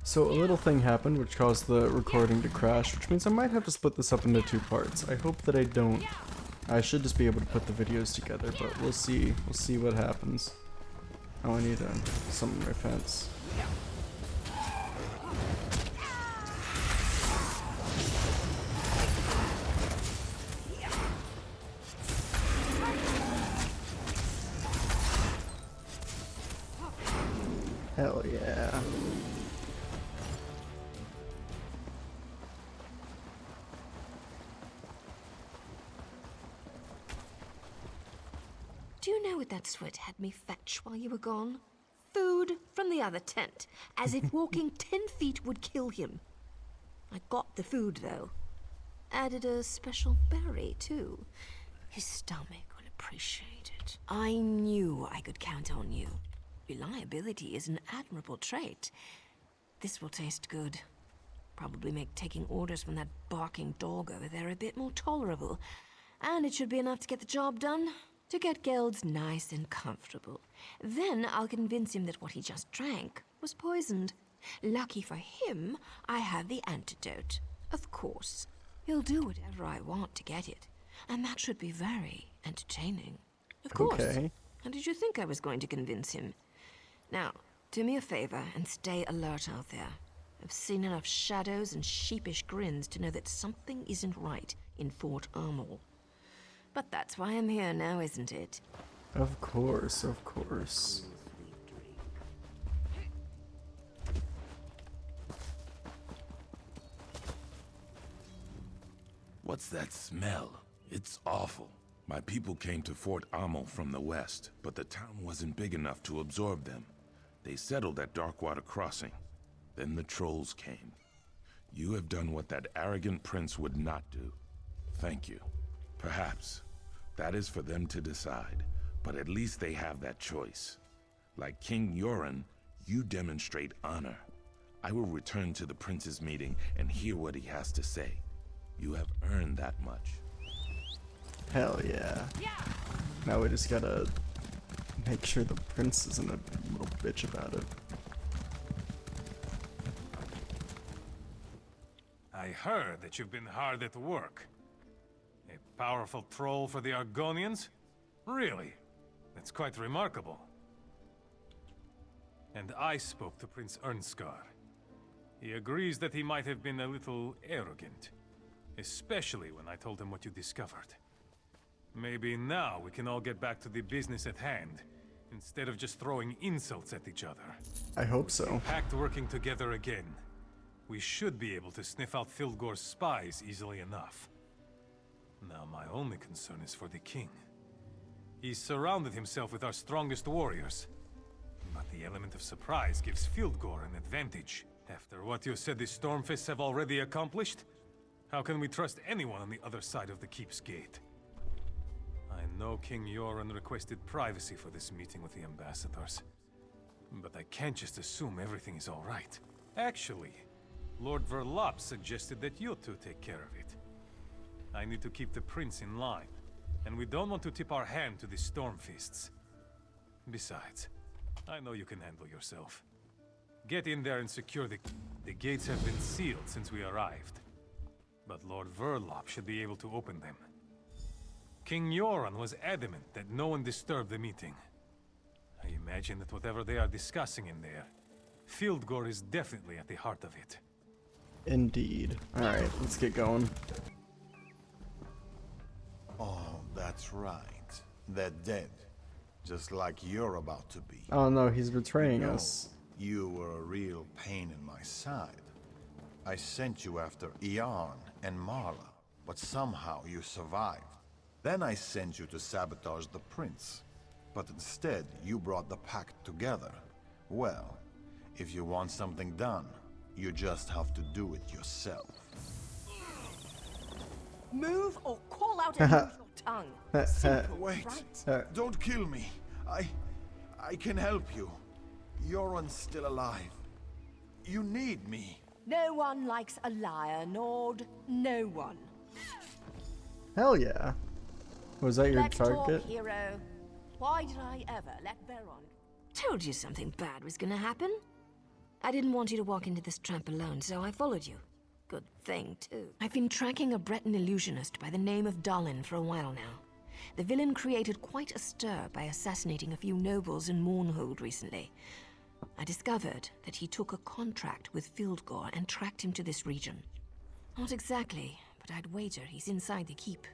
So a little thing happened which caused the recording to crash, which means I might have to split this up into two parts. I hope that I don't. I should just be able to put the videos together, but we'll see. We'll see what happens. Oh, I need to summon my fence. Hell yeah. Do you know what that sweat had me fetch while you were gone? Food from the other tent, as if walking 10 feet would kill him. I got the food, though. Added a special berry, too. His stomach will appreciate it. I knew I could count on you. Reliability is an admirable trait. This will taste good. Probably make taking orders from that barking dog over there a bit more tolerable. And it should be enough to get the job done. To get Gelds nice and comfortable. Then I'll convince him that what he just drank was poisoned. Lucky for him, I have the antidote. Of course. He'll do whatever I want to get it. And that should be very entertaining. Of course. Okay. How did you think I was going to convince him? Now, do me a favor and stay alert out there. I've seen enough shadows and sheepish grins to know that something isn't right in Fort Armel. But that's why I'm here now, isn't it? Of course, of course. What's that smell? It's awful. My people came to Fort Amel from the west, but the town wasn't big enough to absorb them. They settled at Darkwater Crossing. Then the trolls came. You have done what that arrogant prince would not do. Thank you. Perhaps. That is for them to decide, but at least they have that choice. Like King Yoren, you demonstrate honor. I will return to the prince's meeting and hear what he has to say. You have earned that much. Hell yeah. Now we just gotta make sure the prince isn't a little bitch about it. I heard that you've been hard at work. A powerful troll for the Argonians? Really? That's quite remarkable. And I spoke to Prince Ernskar. He agrees that he might have been a little arrogant. Especially when I told him what you discovered. Maybe now we can all get back to the business at hand, instead of just throwing insults at each other. I hope so. Pact working together again. We should be able to sniff out Fildgor's spies easily enough. Now my only concern is for the king. He's surrounded himself with our strongest warriors. But the element of surprise gives Fildgor an advantage. After what you said the Stormfists have already accomplished, how can we trust anyone on the other side of the keep's gate? I know King Yoren requested privacy for this meeting with the ambassadors. But I can't just assume everything is all right. Actually, Lord Verlop suggested that you two take care of it. I need to keep the prince in line, and we don't want to tip our hand to the Stormfists. Besides, I know you can handle yourself. Get in there and secure the gates have been sealed since we arrived. But Lord Verlop should be able to open them. King Yoren was adamant that no one disturb the meeting. I imagine that whatever they are discussing in there, Fildgor is definitely at the heart of it. Indeed. Alright, let's get going. Oh, that's right. They're dead. Just like you're about to be. Oh no, he's betraying No, us. you were a real pain in my side. I sent you after Iarn and Marla, but somehow you survived. Then I sent you to sabotage the prince. But instead, you brought the pact together. Well, if you want something done, you just have to do it yourself. Move or call out and use your tongue. Simple, Wait, right? don't kill me. I can help you. Yoren's still alive. You need me. No one likes a liar, Nord. No one. Hell yeah. Was that your Let's target? talk, hero. Why did I ever let Veron? Told you something bad was gonna happen. I didn't want you to walk into this trap alone, so I followed you. Good thing, too. I've been tracking a Breton illusionist by the name of Dalin for a while now. The villain created quite a stir by assassinating a few nobles in Mournhold recently. I discovered that he took a contract with Fildgor and tracked him to this region. Not exactly, but I'd wager he's inside the keep.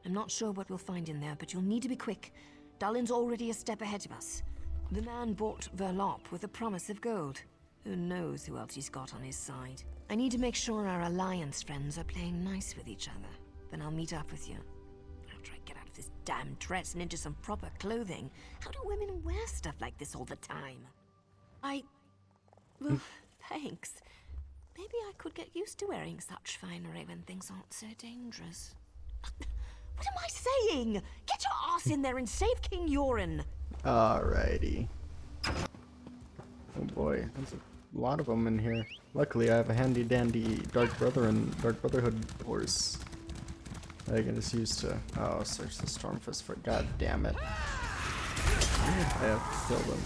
I'm not sure what we'll find in there, but you'll need to be quick. Dalin's already a step ahead of us. The man bought Verlop with a promise of gold. Who knows who else he's got on his side? I need to make sure our Alliance friends are playing nice with each other. Then I'll meet up with you. After I get out of this damn dress and into some proper clothing. How do women wear stuff like this all the time? Well, thanks. Maybe I could get used to wearing such finery when things aren't so dangerous. What am I saying? Get your ass in there and save King Yoren! Alrighty. Oh boy, there's a lot of them in here. Luckily, I have a handy dandy Dark Brother and Dark Brotherhood horse that I can just use to. Oh, search the Stormfist for. God damn it! I have to kill them.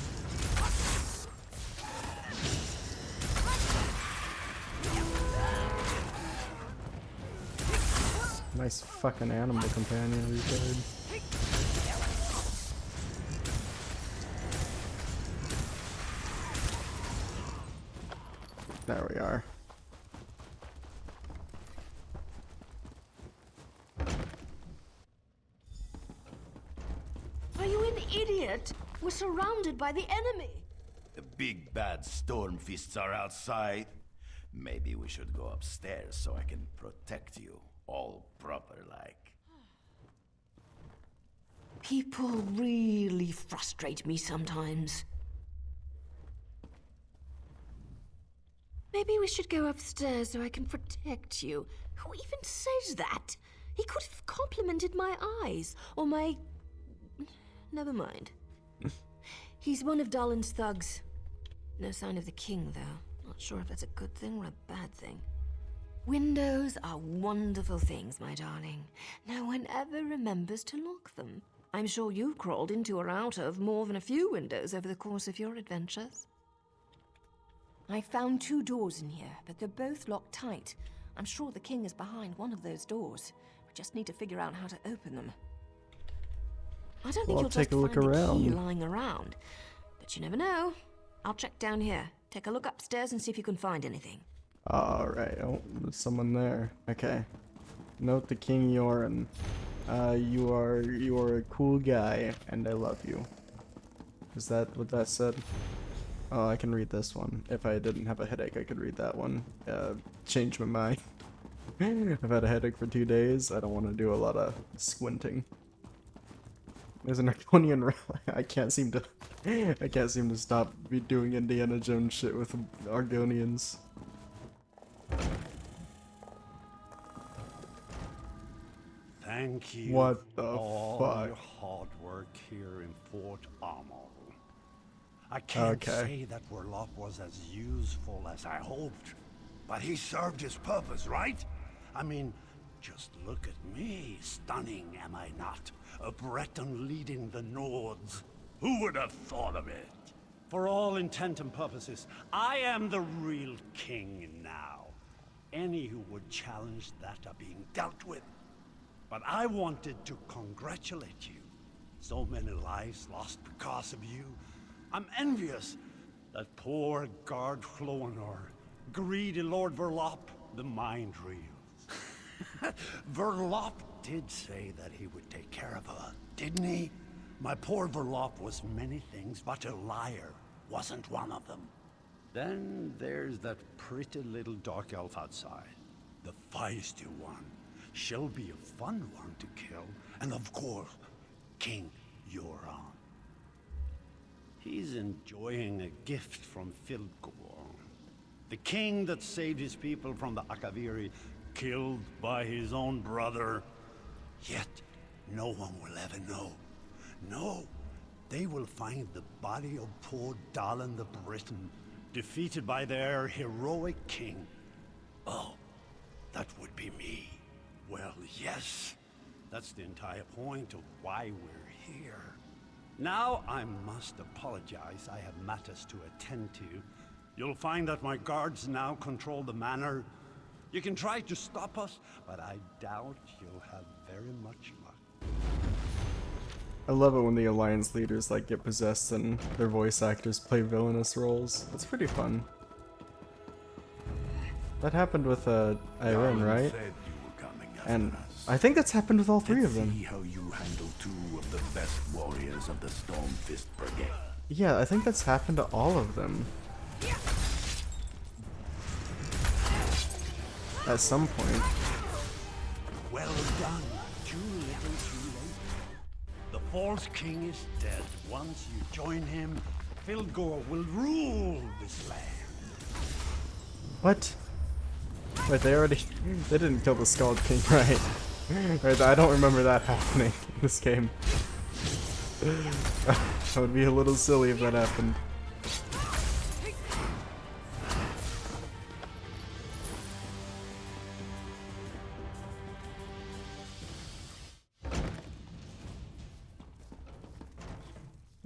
Nice fucking animal companion, retard. There we are. Are you an idiot? We're surrounded by the enemy. The big bad Stormfists are outside. Maybe we should go upstairs so I can protect you, all proper-like. People really frustrate me sometimes. Maybe we should go upstairs so I can protect you. Who even says that? He could have complimented my eyes, or my... Never mind. He's one of Dalin's thugs. No sign of the king, though. Not sure if that's a good thing or a bad thing. Windows are wonderful things, my darling. No one ever remembers to lock them. I'm sure you've crawled into or out of more than a few windows over the course of your adventures. I found 2 doors in here, but they're both locked tight. I'm sure the king is behind one of those doors. We just need to figure out how to open them. I don't think you'll just find a key lying around, but you never know. I'll check down here. Take a look upstairs and see if you can find anything. Alright, oh, there's someone there. Okay. Note the King Yoren. You are a cool guy, and I love you. Is that what that said? Oh, I can read this one. If I didn't have a headache, I could read that one. Change my mind. I've had a headache for 2 days. I don't want to do a lot of squinting. There's an Argonian relic. I can't seem to stop doing Indiana Jones shit with Argonians. Thank you What for the all fuck? your hard work here in Fort Amal. I can't say that Verlop was as useful as I hoped, but he served his purpose, right? I mean, just look at me. Stunning, am I not? A Breton leading the Nords. Who would have thought of it? For all intent and purposes, I am the real king now. Any who would challenge that are being dealt with. But I wanted to congratulate you. So many lives lost because of you. I'm envious. That poor guard Floanor, greedy Lord Verlop, the mind reels. Verlop did say that he would take care of her, didn't he? My poor Verlop was many things, but a liar wasn't one of them. Then there's that pretty little dark elf outside, the feisty one. She'll be a fun one to kill, and of course, King Yoren. He's enjoying a gift from Fildgor, the king that saved his people from the Akaviri, killed by his own brother. Yet, no one will ever know. No, they will find the body of poor Dalin the Briton, defeated by their heroic king. Oh, that would be me. Well, yes, that's the entire point of why we're here. Now I must apologize. I have matters to attend to. You'll find that my guards now control the manor. You can try to stop us, but I doubt you'll have very much luck. I love it when the Alliance leaders like get possessed and their voice actors play villainous roles. It's pretty fun. That happened with Irene, right? And I think that's happened with all three of them. See how you handle 2 of the best warriors of the Stormfist Brigade. Yeah, I think that's happened to all of them. At some point. Well done. Too little, too late. The false king is dead. Once you join him, Filgor will rule this land. What? Wait, they didn't kill the Scald King, right? Right, I don't remember that happening in this game. That would be a little silly if that happened.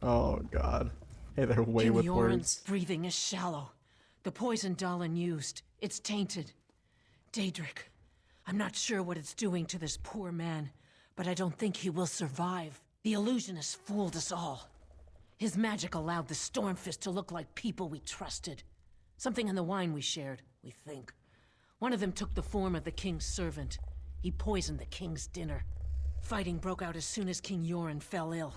Oh god. Hey, they're way with words. Breathing is shallow. The poison Dahlan used, it's tainted. Daedric, I'm not sure what it's doing to this poor man, but I don't think he will survive. The illusionist fooled us all. His magic allowed the Stormfist to look like people we trusted. Something in the wine we shared, we think. One of them took the form of the king's servant. He poisoned the king's dinner. Fighting broke out as soon as King Yoren fell ill.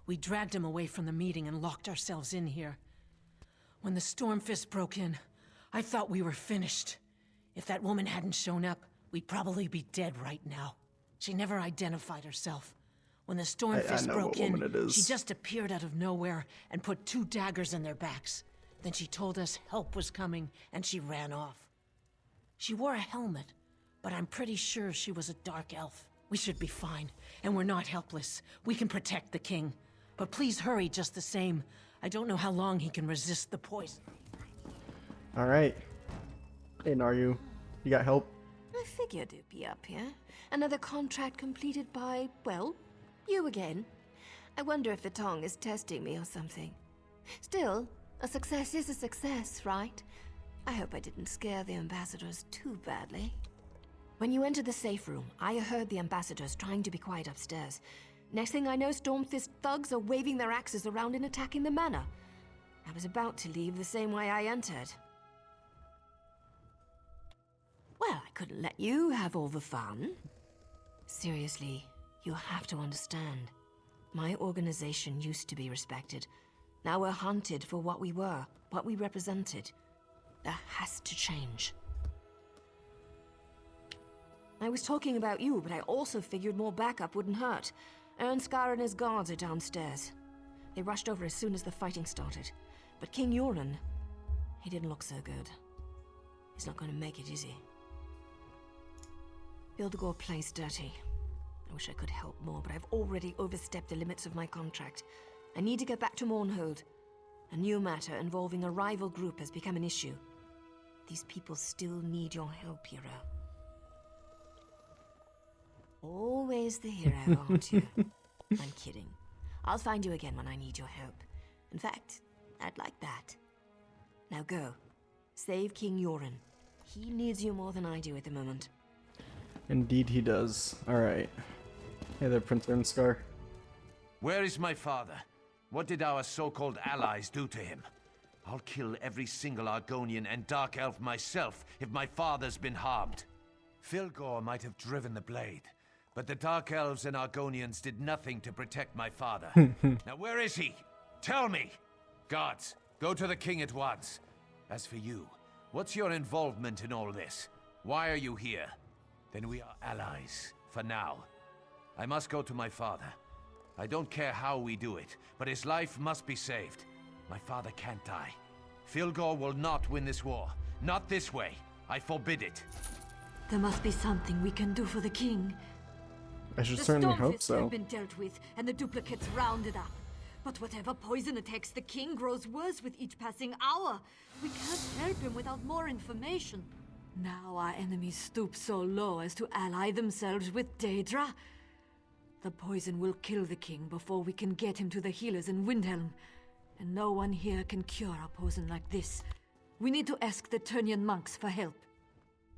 We dragged him away from the meeting and locked ourselves in here. When the Stormfist broke in, I thought we were finished. If that woman hadn't shown up, we'd probably be dead right now. She never identified herself. When the Stormfist broke in, she just appeared out of nowhere and put 2 daggers in their backs. Then she told us help was coming, and she ran off. She wore a helmet, but I'm pretty sure she was a dark elf. We should be fine, and we're not helpless. We can protect the king. But please hurry just the same. I don't know how long he can resist the poison. Alright. Hey, Naryu. You got help? I figured it'd be up here. Another contract completed by, well, you again. I wonder if the tongue is testing me or something. Still, a success is a success, right? I hope I didn't scare the ambassadors too badly. When you entered the safe room, I heard the ambassadors trying to be quiet upstairs. Next thing I know, Stormfist thugs are waving their axes around and attacking the manor. I was about to leave the same way I entered. Well, I couldn't let you have all the fun. Seriously, you have to understand. My organization used to be respected. Now we're hunted for what we were, what we represented. That has to change. I was talking about you, but I also figured more backup wouldn't hurt. Ernskar and his guards are downstairs. They rushed over as soon as the fighting started. But King Yoren, he didn't look so good. He's not going to make it, is he? Hildegor plays dirty. I wish I could help more, but I've already overstepped the limits of my contract. I need to get back to Mournhold. A new matter involving a rival group has become an issue. These people still need your help, hero. Always the hero, aren't you? I'm kidding. I'll find you again when I need your help. In fact, I'd like that. Now go. Save King Yoren. He needs you more than I do at the moment. Indeed he does. Alright. Hey there, Prince Ernskar. Where is my father? What did our so-called allies do to him? I'll kill every single Argonian and Dark Elf myself if my father's been harmed. Filgor might have driven the blade, but the Dark Elves and Argonians did nothing to protect my father. Now where is he? Tell me! Guards, go to the king at once. As for you, what's your involvement in all this? Why are you here? Then we are allies, for now. I must go to my father. I don't care how we do it, but his life must be saved. My father can't die. Filgor will not win this war. Not this way. I forbid it. There must be something we can do for the king. I should certainly hope so. The Stormfists have been dealt with, and the duplicates rounded up. But whatever poison attacks the king grows worse with each passing hour. We can't help him without more information. Now our enemies stoop so low as to ally themselves with Daedra. The poison will kill the king before we can get him to the healers in Windhelm. And no one here can cure a poison like this. We need to ask the Turnian monks for help.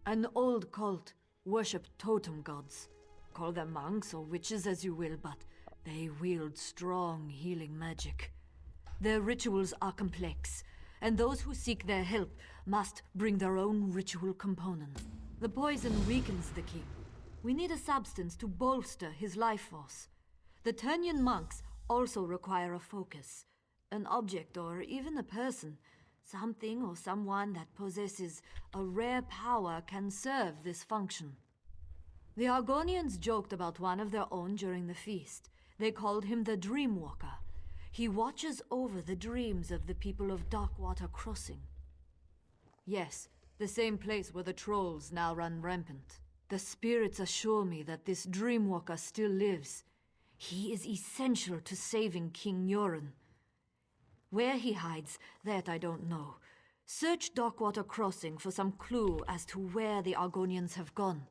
An old cult worship totem gods. Call them monks or witches as you will, but they wield strong healing magic. Their rituals are complex, and those who seek their help must bring their own ritual components. The poison weakens the king. We need a substance to bolster his life force. The Turnian monks also require a focus. An object or even a person. Something or someone that possesses a rare power can serve this function. The Argonians joked about one of their own during the feast. They called him the Dreamwalker. He watches over the dreams of the people of Darkwater Crossing. Yes, the same place where the trolls now run rampant. The spirits assure me that this Dreamwalker still lives. He is essential to saving King Yoren. Where he hides, that I don't know. Search Darkwater Crossing for some clue as to where the Argonians have gone.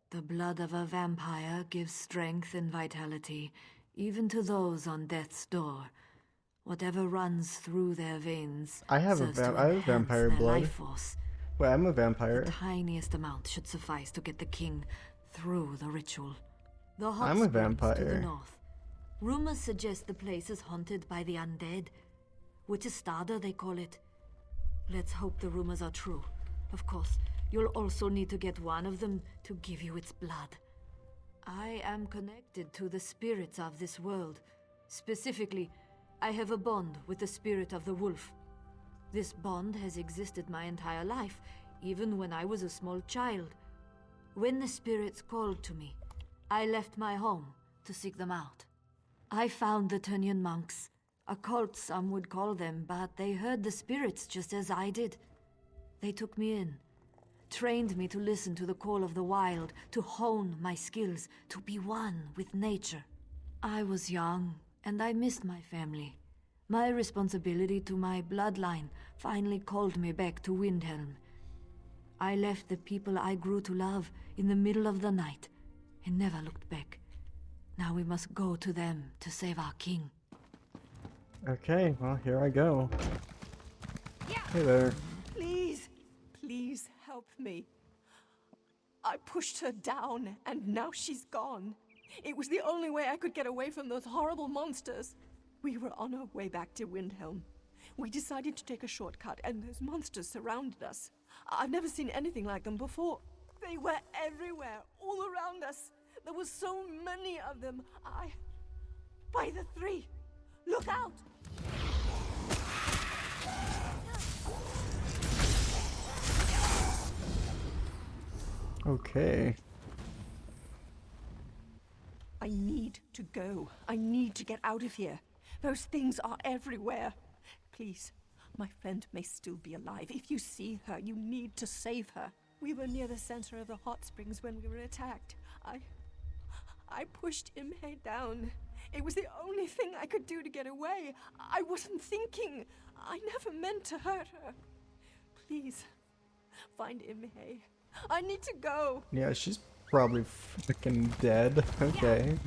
The blood of a vampire gives strength and vitality, even to those on death's door. Whatever runs through their veins I have serves to I have enhance vampire their blood. life force. Wait, I'm a vampire. The tiniest amount should suffice to get the king through the ritual. The hot I'm a springs to the vampire. north. Rumors suggest the place is haunted by the undead. Witchestada, they call it. Let's hope the rumors are true. Of course, you'll also need to get one of them to give you its blood. I am connected to the spirits of this world. Specifically, I have a bond with the spirit of the wolf. This bond has existed my entire life, even when I was a small child. When the spirits called to me, I left my home to seek them out. I found the Turnian monks. A cult, some would call them, but they heard the spirits just as I did. They took me in, trained me to listen to the call of the wild, to hone my skills, to be one with nature. I was young, and I missed my family. My responsibility to my bloodline finally called me back to Windhelm. I left the people I grew to love in the middle of the night, and never looked back. Now we must go to them to save our king. Okay, well, here I go. Hey there. Please, please help me. I pushed her down, and now she's gone. It was the only way I could get away from those horrible monsters. We were on our way back to Windhelm. We decided to take a shortcut, and those monsters surrounded us. I've never seen anything like them before. They were everywhere, all around us. There were so many of them. By the three! Look out! Okay. I need to go. I need to get out of here. Those things are everywhere. Please, my friend may still be alive. If you see her, you need to save her. We were near the center of the hot springs when we were attacked. I pushed Imhe down. It was the only thing I could do to get away. I wasn't thinking. I never meant to hurt her. Please, find Imhe. I need to go. Yeah, she's probably freaking dead. Okay.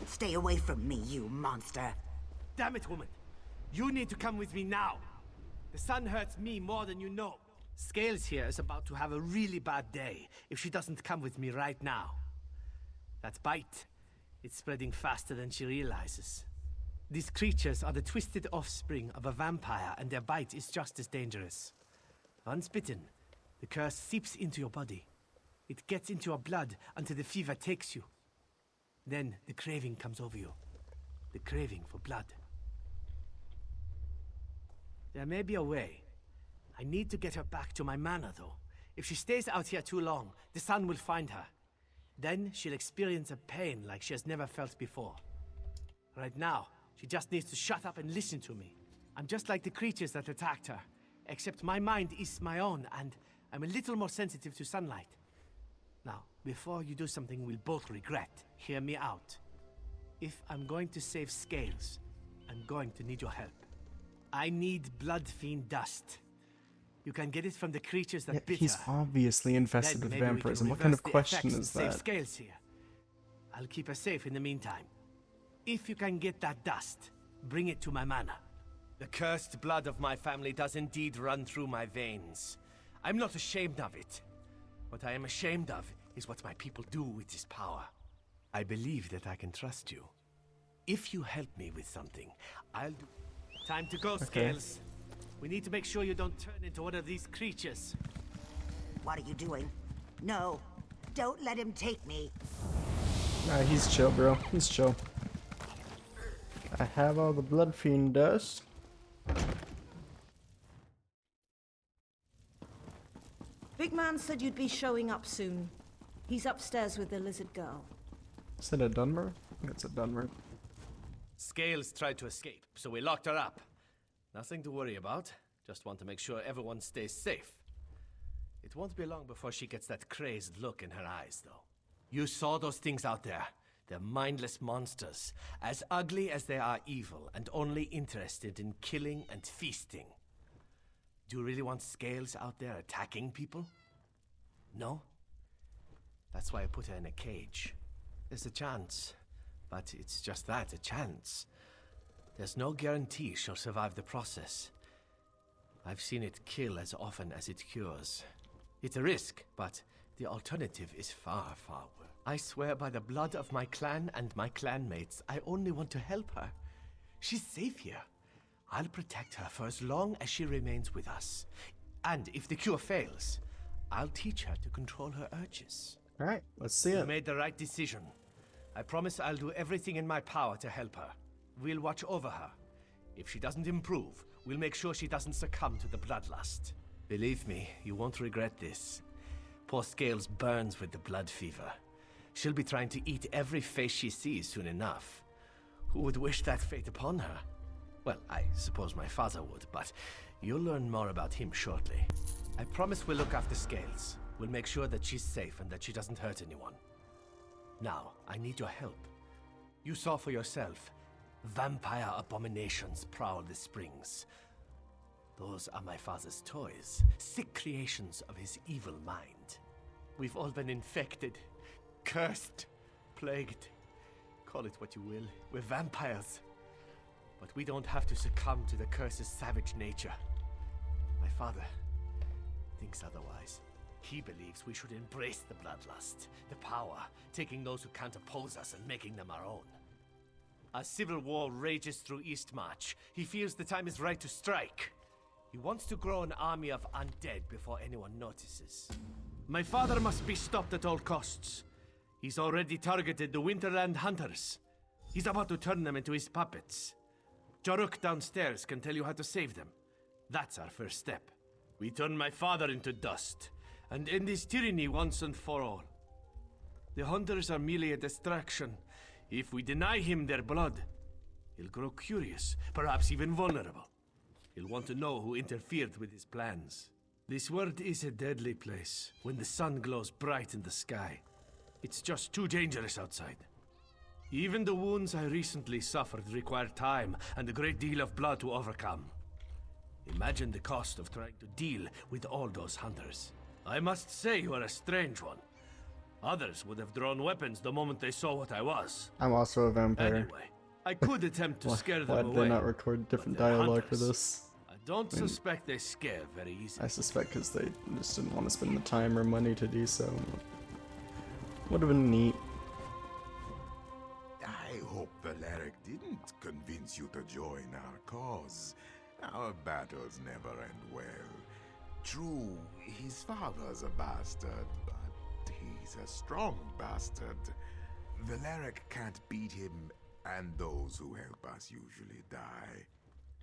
Stay away from me, you monster. Damn it, woman. You need to come with me now. The sun hurts me more than you know. Scales here is about to have a really bad day if she doesn't come with me right now. That bite, it's spreading faster than she realizes. These creatures are the twisted offspring of a vampire, and their bite is just as dangerous. Once bitten, the curse seeps into your body. It gets into your blood until the fever takes you. Then the craving comes over you. The craving for blood. There may be a way. I need to get her back to my manor, though. If she stays out here too long, the sun will find her. Then she'll experience a pain like she has never felt before. Right now, she just needs to shut up and listen to me. I'm just like the creatures that attacked her, except my mind is my own, and I'm a little more sensitive to sunlight. Now, before you do something we'll both regret, hear me out. If I'm going to save Scales, I'm going to need your help. I need blood fiend dust. You can get it from the creatures that Yeah, bit he's her. obviously infested Then with maybe we can vampirism. What kind of reverse the question effects is and save that? Scales here. I'll keep her safe in the meantime. If you can get that dust, bring it to my manor. The cursed blood of my family does indeed run through my veins. I'm not ashamed of it. What I am ashamed of is what my people do with this power. I believe that I can trust you. If you help me with something, I'll do... Time to go, Scales. We need to make sure you don't turn into one of these creatures. What are you doing? No, don't let him take me. Nah, he's chill, bro. He's chill. I have all the blood fiend dust. Big man said you'd be showing up soon. He's upstairs with the lizard girl. Is it a Dunmer? I think it's a Dunmer. Scales tried to escape, so we locked her up. Nothing to worry about. Just want to make sure everyone stays safe. It won't be long before she gets that crazed look in her eyes, though. You saw those things out there. They're mindless monsters, as ugly as they are evil, and only interested in killing and feasting. Do you really want Scales out there attacking people? No? That's why I put her in a cage. There's a chance, but it's just that, a chance. There's no guarantee she'll survive the process. I've seen it kill as often as it cures. It's a risk, but the alternative is far, far worse. I swear by the blood of my clan and my clanmates, I only want to help her. She's safe here. I'll protect her for as long as she remains with us. And if the cure fails, I'll teach her to control her urges. Alright, let's see You it. made the right decision. I promise I'll do everything in my power to help her. We'll watch over her. If she doesn't improve, we'll make sure she doesn't succumb to the bloodlust. Believe me, you won't regret this. Poor Scales burns with the blood fever. She'll be trying to eat every face she sees soon enough. Who would wish that fate upon her? Well, I suppose my father would, but you'll learn more about him shortly. I promise we'll look after Scales. We'll make sure that she's safe and that she doesn't hurt anyone. Now, I need your help. You saw for yourself. Vampire abominations prowl the springs. Those are my father's toys, sick creations of his evil mind. We've all been infected, cursed, plagued. Call it what you will. We're vampires. But we don't have to succumb to the curse's savage nature. My father thinks otherwise. He believes we should embrace the bloodlust, the power, taking those who can't oppose us and making them our own. A civil war rages through Eastmarch. He feels the time is right to strike. He wants to grow an army of undead before anyone notices. My father must be stopped at all costs. He's already targeted the Winterland hunters. He's about to turn them into his puppets. Jaruk downstairs can tell you how to save them. That's our first step. We turn my father into dust, and end his tyranny once and for all. The hunters are merely a distraction. If we deny him their blood, he'll grow curious, perhaps even vulnerable. He'll want to know who interfered with his plans. This world is a deadly place when the sun glows bright in the sky. It's just too dangerous outside. Even the wounds I recently suffered require time and a great deal of blood to overcome. Imagine the cost of trying to deal with all those hunters. I must say you are a strange one. Others would have drawn weapons the moment they saw what I was. I'm also a vampire. Anyway, I could attempt to scare them Why away. did they not record different dialogue for this? I don't suspect they scare very easily. I suspect because they just didn't want to spend the time or money to do so. Would have been neat. I hope Valeric didn't convince you to join our cause. Our battles never end well. True, his father's a bastard, but he's a strong bastard. Valeric can't beat him, and those who help us usually die.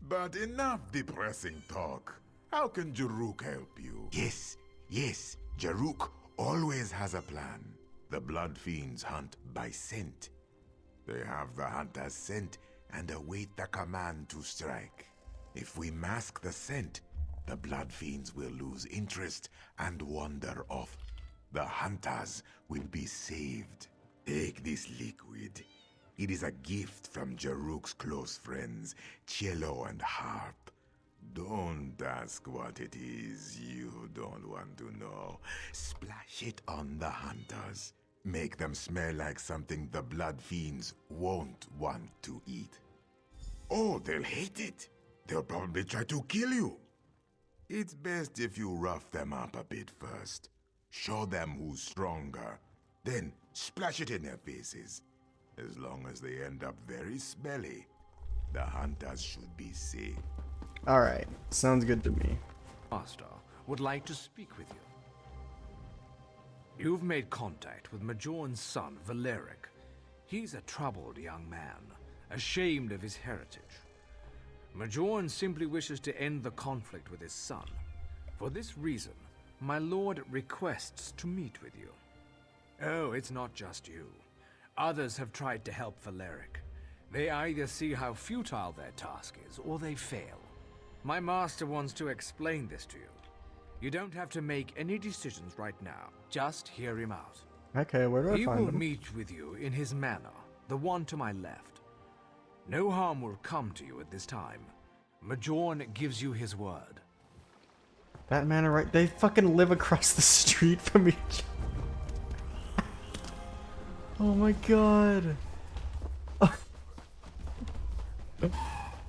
But enough depressing talk. How can Jaruk help you? Yes, Jaruk always has a plan. The Blood Fiends hunt by scent. They have the hunter's scent and await the command to strike. If we mask the scent, the Blood Fiends will lose interest and wander off. The hunters will be saved. Take this liquid. It is a gift from Jaruk's close friends, Cello and Harp. Don't ask what it is you don't want to know. Splash it on the hunters. Make them smell like something the blood fiends won't want to eat. Oh, they'll hate it. They'll probably try to kill you. It's best if you rough them up a bit first. Show them who's stronger. Then splash it in their faces. As long as they end up very smelly, the hunters should be safe. Alright, sounds good to me. Master would like to speak with you. You've made contact with Majorn's son, Valeric. He's a troubled young man, ashamed of his heritage. Majorn simply wishes to end the conflict with his son. For this reason, my lord requests to meet with you. Oh, it's not just you. Others have tried to help Valeric. They either see how futile their task is, or they fail. My master wants to explain this to you. You don't have to make any decisions right now. Just hear him out. Okay, where do I He find will him? meet with you in his manor, the one to my left. No harm will come to you at this time. Majorn gives you his word. That manor, right? They fucking live across the street from each. Oh my god.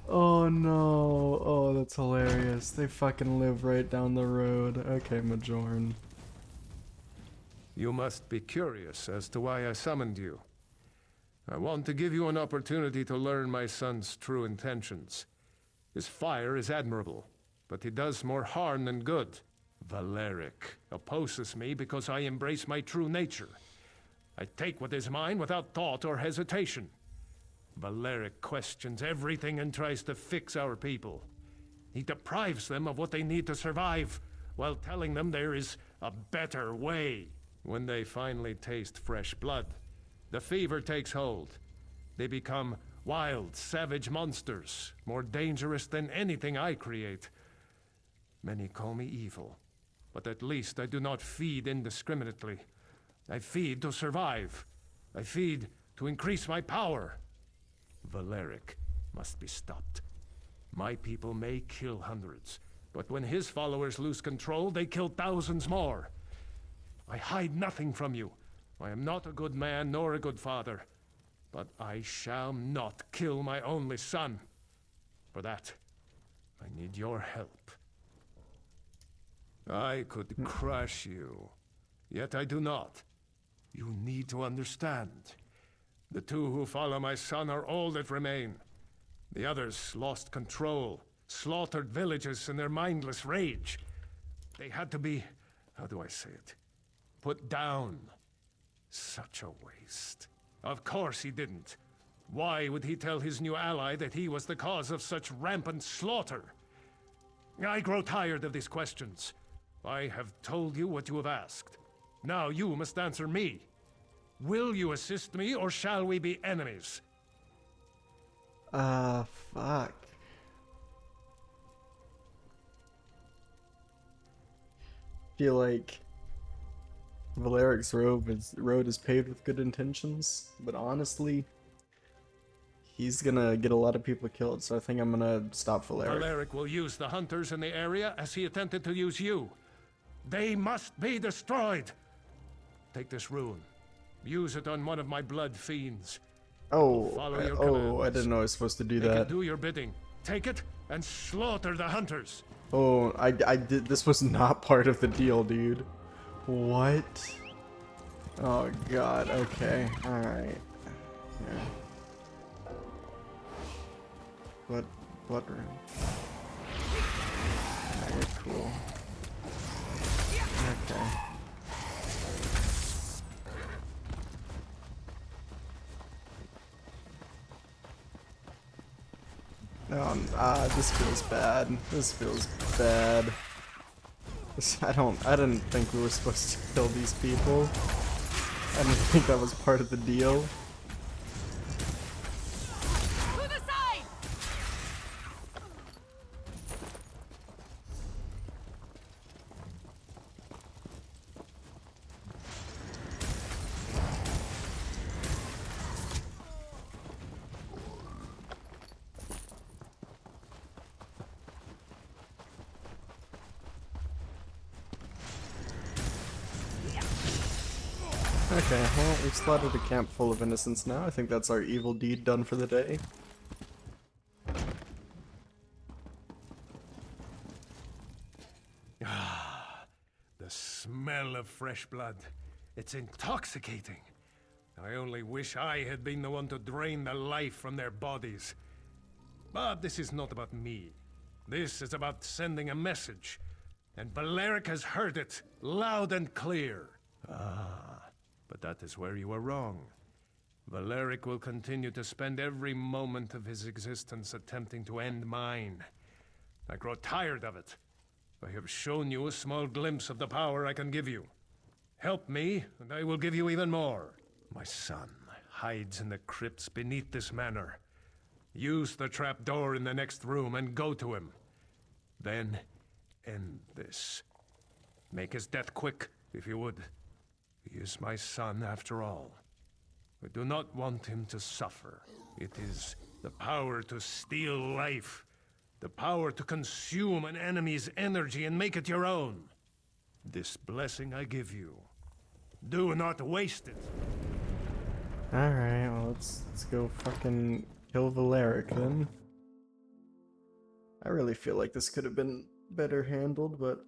Oh no. Oh, that's hilarious. They fucking live right down the road. Okay, Majorn. You must be curious as to why I summoned you. I want to give you an opportunity to learn my son's true intentions. His fire is admirable, but he does more harm than good. Valeric opposes me because I embrace my true nature. I take what is mine without thought or hesitation. Valeric questions everything and tries to fix our people. He deprives them of what they need to survive, while telling them there is a better way. When they finally taste fresh blood, the fever takes hold. They become wild, savage monsters, more dangerous than anything I create. Many call me evil, but at least I do not feed indiscriminately. I feed to survive. I feed to increase my power. Valeric must be stopped. My people may kill hundreds, but when his followers lose control, they kill thousands more. I hide nothing from you. I am not a good man nor a good father, but I shall not kill my only son. For that, I need your help. I could crush you, yet I do not. You need to understand. The two who follow my son are all that remain. The others lost control, slaughtered villages in their mindless rage. They had to be, how do I say it, put down. Such a waste. Of course he didn't. Why would he tell his new ally that he was the cause of such rampant slaughter? I grow tired of these questions. I have told you what you have asked. Now you must answer me. Will you assist me, or shall we be enemies? Fuck. Feel like Valeric's road is paved with good intentions, but honestly, he's gonna get a lot of people killed, so I think I'm gonna stop Valeric. Valeric will use the hunters in the area as he attempted to use you. They must be destroyed. Take this rune. Use it on one of my blood fiends. Oh, I didn't know I was supposed to do They that. can do your bidding. Take it and slaughter the hunters. Oh, I did. This was not part of the deal, dude. What? Oh god. Okay. All right. Yeah. What room? Alright, cool. Okay. This feels bad. This feels bad. I didn't think we were supposed to kill these people. I didn't think that was part of the deal. To the side! Okay, well, we've slaughtered a camp full of innocents now. I think that's our evil deed done for the day. Ah, the smell of fresh blood. It's intoxicating. I only wish I had been the one to drain the life from their bodies. But this is not about me. This is about sending a message. And Valeric has heard it, loud and clear. Ah, but that is where you are wrong. Valeric will continue to spend every moment of his existence attempting to end mine. I grow tired of it. I have shown you a small glimpse of the power I can give you. Help me, and I will give you even more. My son hides in the crypts beneath this manor. Use the trap door in the next room and go to him. Then end this. Make his death quick, if you would. He is my son, after all. I do not want him to suffer. It is the power to steal life. The power to consume an enemy's energy and make it your own. This blessing I give you. Do not waste it. Alright, well, let's go fucking kill Valeric then. I really feel like this could have been better handled, but,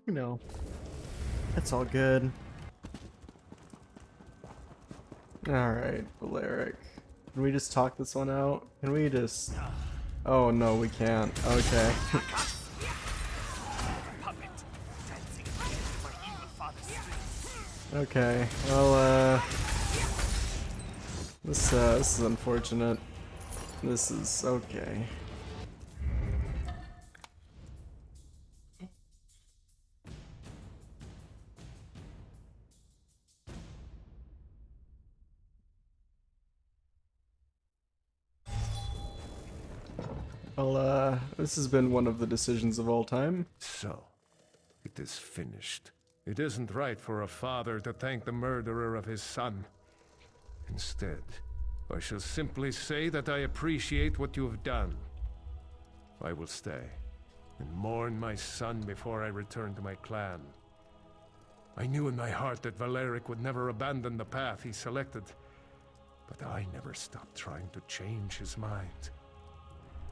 you know, it's all good. Alright, Valeric. Can we just talk this one out? Can we just... Oh no, we can't. Okay. Okay, well, this is unfortunate. This is okay. Well, this has been one of the decisions of all time. So, it is finished. It isn't right for a father to thank the murderer of his son. Instead, I shall simply say that I appreciate what you have done. I will stay and mourn my son before I return to my clan. I knew in my heart that Valeric would never abandon the path he selected, but I never stopped trying to change his mind.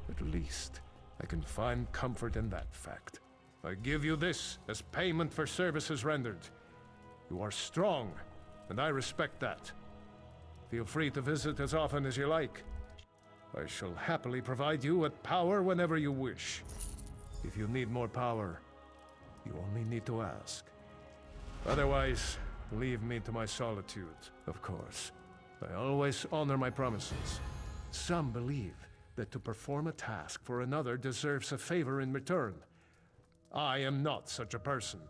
At least, I can find comfort in that fact. I give you this as payment for services rendered. You are strong, and I respect that. Feel free to visit as often as you like. I shall happily provide you with power whenever you wish. If you need more power, you only need to ask. Otherwise, leave me to my solitude, of course. I always honor my promises. Some believe that to perform a task for another deserves a favor in return. I am not such a person.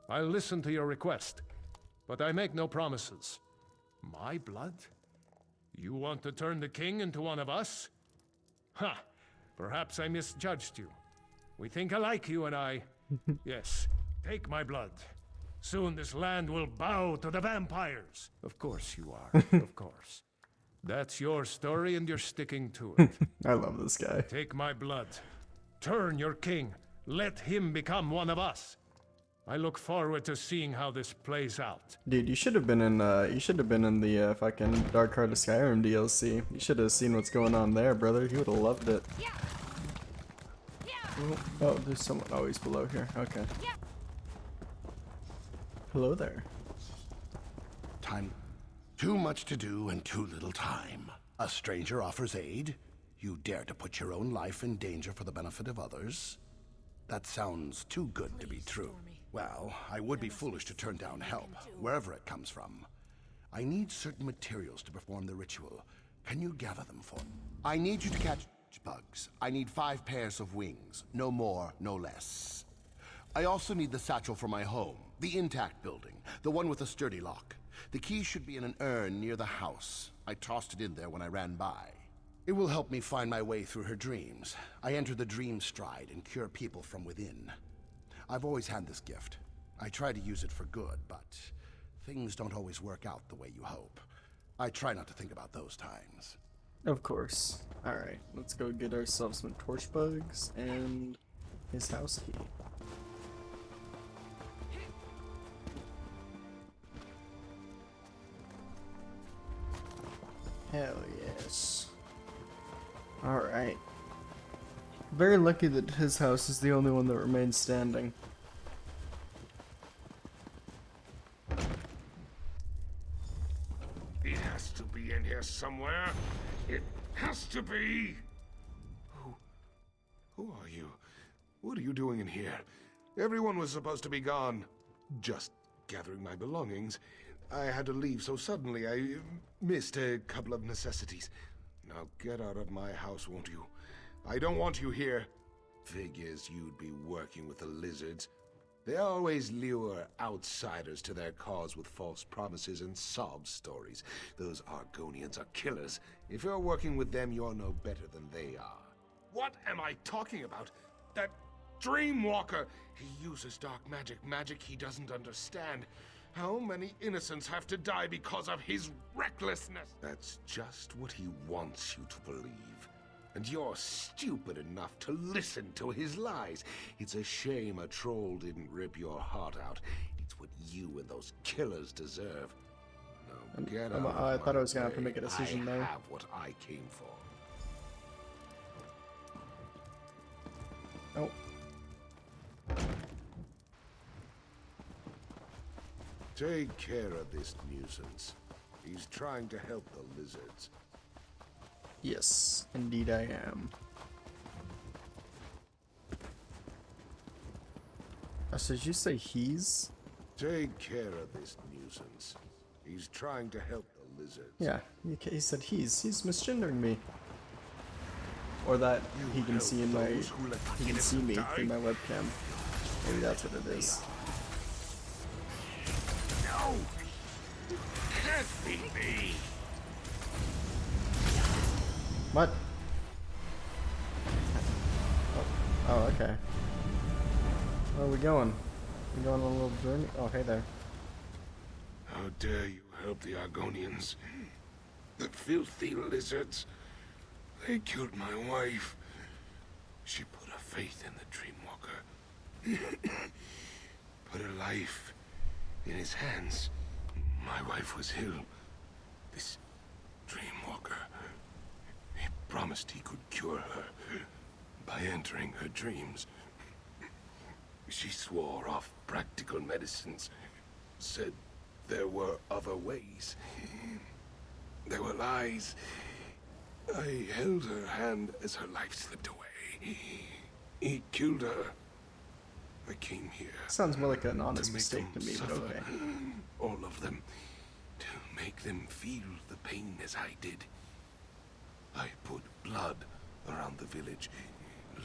I'll listen to your request, but I make no promises. My blood? You want to turn the king into one of us? Ha! Perhaps I misjudged you. We think alike, you and I. Yes, take my blood. Soon this land will bow to the vampires. Of course you are, of course. That's your story and you're sticking to it. I love this guy. Take my blood. Turn your king. Let him become one of us. I look forward to seeing how this plays out. Dude, you should have been in the fucking Dark Heart of Skyrim DLC. You should have seen what's going on there, brother. You would have loved it. Oh, there's someone always below here. Okay. Hello there. Time. Too much to do and too little time. A stranger offers aid. You dare to put your own life in danger for the benefit of others. That sounds too good to be true. Well, I would be foolish to turn down help, wherever it comes from. I need certain materials to perform the ritual. Can you gather them for me? I need you to catch bugs. I need 5 pairs of wings. No more, no less. I also need the satchel for my home. The intact building. The one with a sturdy lock. The key should be in an urn near the house. I tossed it in there when I ran by. It will help me find my way through her dreams. I enter the dream stride and cure people from within. I've always had this gift. I try to use it for good, but things don't always work out the way you hope. I try not to think about those times. Of course. Alright, let's go get ourselves some torch bugs and his house key. Hell yes. Alright. Very lucky that his house is the only one that remains standing. It has to be in here somewhere. It has to be. Who are you? What are you doing in here? Everyone was supposed to be gone. Just gathering my belongings. I had to leave so suddenly I missed a couple of necessities. Now get out of my house, won't you? I don't want you here. Figures you'd be working with the lizards. They always lure outsiders to their cause with false promises and sob stories. Those Argonians are killers. If you're working with them, you're no better than they are. What am I talking about? That Dreamwalker! He uses dark magic, magic he doesn't understand. How many innocents have to die because of his recklessness? That's just what he wants you to believe. And you're stupid enough to listen to his lies. It's a shame a troll didn't rip your heart out. It's what you and those killers deserve. Now get out. I thought I was gonna have to make a decision there. I have what I came for. Oh. Take care of this nuisance. He's trying to help the lizards. Yes, indeed I am. So did you say he's? Take care of this nuisance. He's trying to help the lizards. Yeah, he said he's misgendering me. Or that he can see in my he can see me through my webcam. Maybe that's what it is. No! Can't be me! What? Oh, okay. Where are we going? We going on a little journey? Oh, hey there. How dare you help the Argonians? The filthy lizards. They killed my wife. She put her faith in the Dreamwalker. Put her life in his hands. My wife was ill. This Dreamwalker, he promised he could cure her by entering her dreams. She swore off practical medicines, said there were other ways. There were lies. I held her hand as her life slipped away. He killed her. I came here. Sounds more like an honest mistake to me, but okay. All of them. To make them feel the pain as I did. I put blood around the village.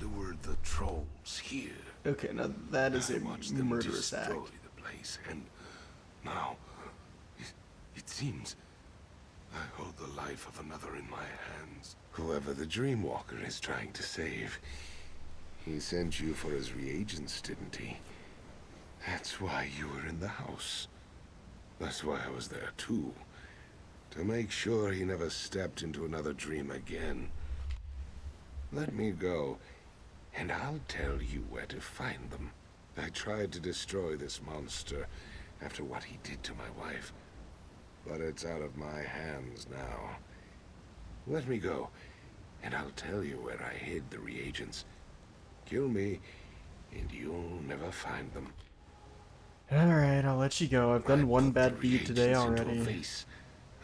Lured the trolls here. Okay, now that is a murderous act. Destroy the place, and now it seems I hold the life of another in my hands. Whoever the Dreamwalker is trying to save. He sent you for his reagents, didn't he? That's why you were in the house. That's why I was there too. To make sure he never stepped into another dream again. Let me go, and I'll tell you where to find them. I tried to destroy this monster after what he did to my wife. But it's out of my hands now. Let me go, and I'll tell you where I hid the reagents. Kill me, and you'll never find them. Alright, I'll let you go. I've done one bad deed today already.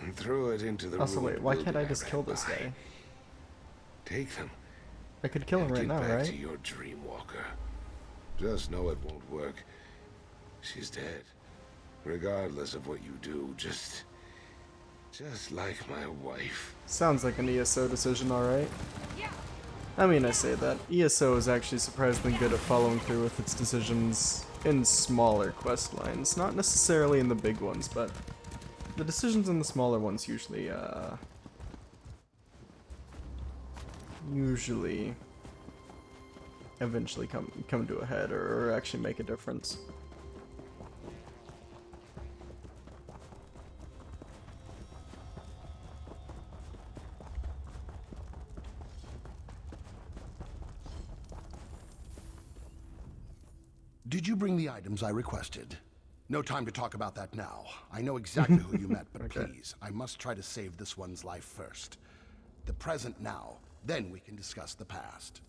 And throw it into the Also, wait, why can't I just kill this guy? Take them. I could kill him right now, right? To your Dreamwalker. Just know it won't work. She's dead. Regardless of what you do, just like my wife. Sounds like an ESO decision, alright. I mean, I say that. ESO is actually surprisingly good at following through with its decisions in smaller quest lines. Not necessarily in the big ones, but the decisions in the smaller ones usually eventually come to a head or actually make a difference. Did you bring the items I requested? No time to talk about that now. I know exactly who you met, but please, I must try to save this one's life first. The present now, then we can discuss the past.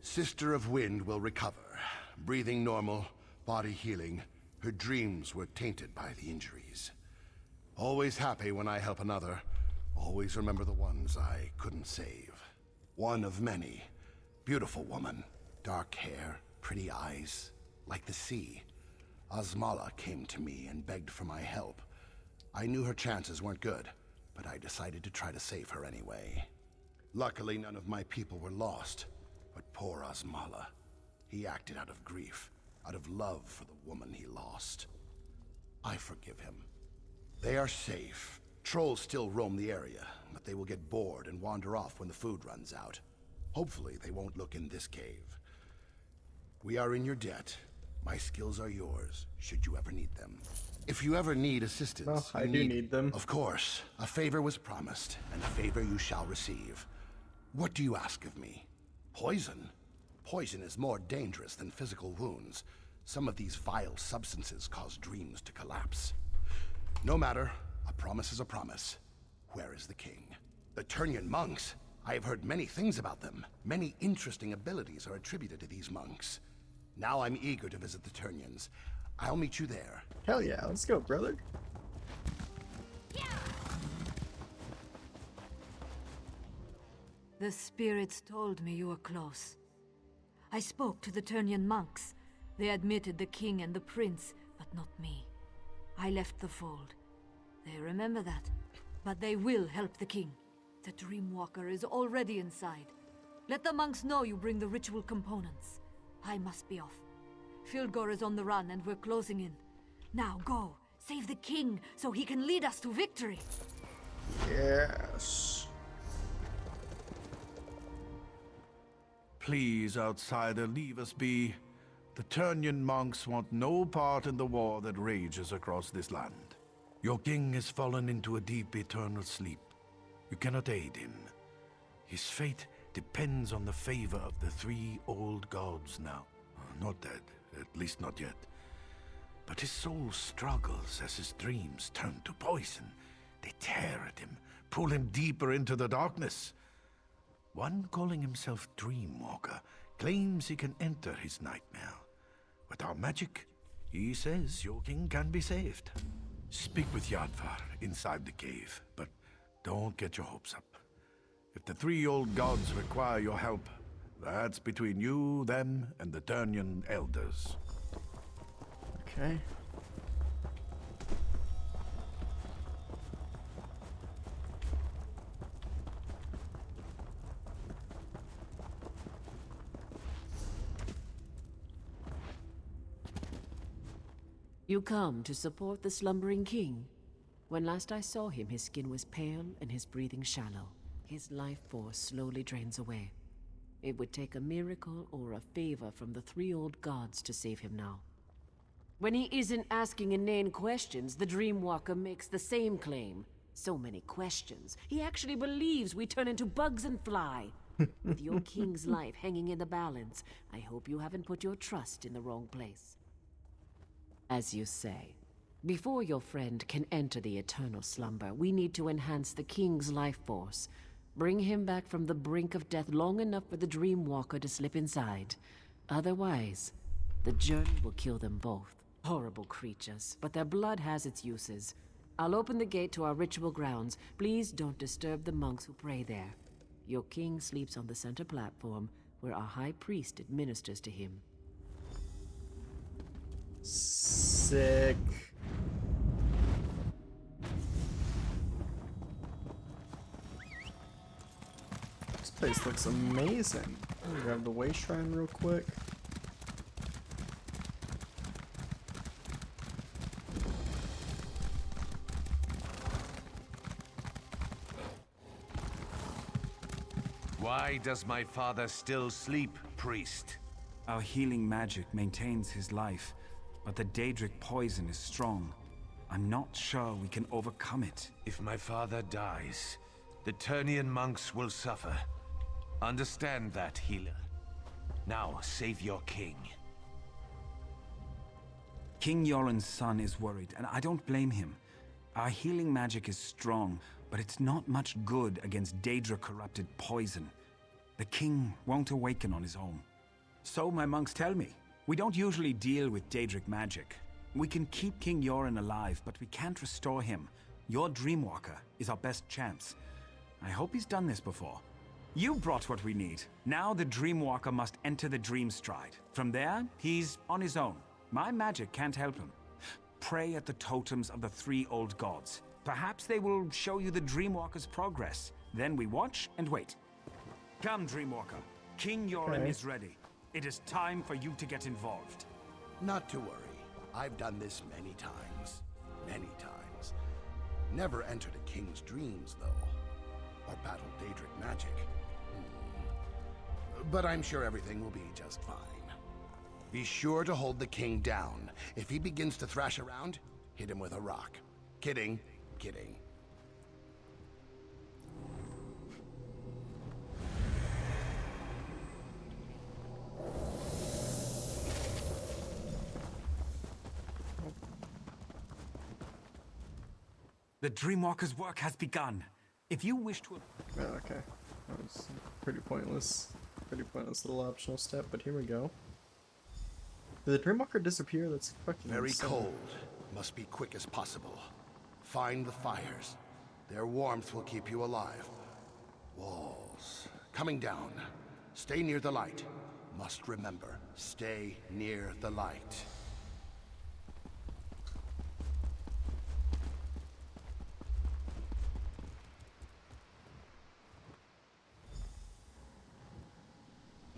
Sister of Wind will recover. Breathing normal, body healing. Her dreams were tainted by the injuries. Always happy when I help another. Always remember the ones I couldn't save. One of many. Beautiful woman. Dark hair, pretty eyes. Like the sea. Osmala came to me and begged for my help. I knew her chances weren't good, but I decided to try to save her anyway. Luckily, none of my people were lost. But poor Osmala. He acted out of grief, out of love for the woman he lost. I forgive him. They are safe. Trolls still roam the area, but they will get bored and wander off when the food runs out. Hopefully they won't look in this cave. We are in your debt. My skills are yours, should you ever need them. If you ever need assistance... Well, I do need them. Of course. A favor was promised, and a favor you shall receive. What do you ask of me? Poison? Poison is more dangerous than physical wounds. Some of these vile substances cause dreams to collapse. No matter, a promise is a promise. Where is the king? The Turnian monks? I have heard many things about them. Many interesting abilities are attributed to these monks. Now I'm eager to visit the Turnians. I'll meet you there. Hell yeah, let's go, brother. The spirits told me you were close. I spoke to the Turnian monks. They admitted the king and the prince, but not me. I left the fold. They remember that. But they will help the king. The Dreamwalker is already inside. Let the monks know you bring the ritual components. I must be off. Filgor is on the run and we're closing in. Now go, save the king so he can lead us to victory. Yes. Please, outsider, leave us be. The Turnian monks want no part in the war that rages across this land. Your king has fallen into a deep eternal sleep. You cannot aid him. His fate depends on the favor of the three old gods now. Not dead, at least not yet. But his soul struggles as his dreams turn to poison. They tear at him, pull him deeper into the darkness. One calling himself Dreamwalker claims he can enter his nightmare. With our magic, he says your king can be saved. Speak with Yadvar inside the cave, but don't get your hopes up. If the three old gods require your help, that's between you, them, and the Turnian elders. Okay. You come to support the slumbering king? When last I saw him, his skin was pale and his breathing shallow. His life force slowly drains away. It would take a miracle or a favor from the three old gods to save him now. When he isn't asking inane questions, the Dreamwalker makes the same claim. So many questions. He actually believes we turn into bugs and fly. With your king's life hanging in the balance, I hope you haven't put your trust in the wrong place. As you say, before your friend can enter the eternal slumber, we need to enhance the king's life force. Bring him back from the brink of death long enough for the Dreamwalker to slip inside. Otherwise, the journey will kill them both. Horrible creatures, but their blood has its uses. I'll open the gate to our ritual grounds. Please don't disturb the monks who pray there. Your king sleeps on the center platform, where our high priest administers to him. Sick. This place looks amazing. I'm gonna grab the way shrine real quick. Why does my father still sleep, priest? Our healing magic maintains his life, but the Daedric poison is strong. I'm not sure we can overcome it. If my father dies, the Turnian monks will suffer. Understand that, healer. Now, save your king. King Yoren's son is worried, and I don't blame him. Our healing magic is strong, but it's not much good against Daedra-corrupted poison. The king won't awaken on his own. So my monks tell me. We don't usually deal with Daedric magic. We can keep King Yoren alive, but we can't restore him. Your Dreamwalker is our best chance. I hope he's done this before. You brought what we need. Now the Dreamwalker must enter the Dream Stride. From there, he's on his own. My magic can't help him. Pray at the totems of the 3 old gods. Perhaps they will show you the Dreamwalker's progress. Then we watch and wait. Come, Dreamwalker. King Yoren is ready. It is time for you to get involved. Not to worry. I've done this many times. Many times. Never entered a king's dreams, though. Or battled Daedric magic. But I'm sure everything will be just fine. Be sure to hold the king down. If he begins to thrash around, hit him with a rock. Kidding. Kidding. The Dreamwalker's work has begun. If you wish to... Oh, okay. That was pretty pointless. Pretty pointless little optional step, but here we go. Did the Dreamwalker disappear? That's fucking Very insane. cold. Must be quick as possible. Find the fires. Their warmth will keep you alive. Walls. Coming down. Stay near the light. Must remember, stay near the light.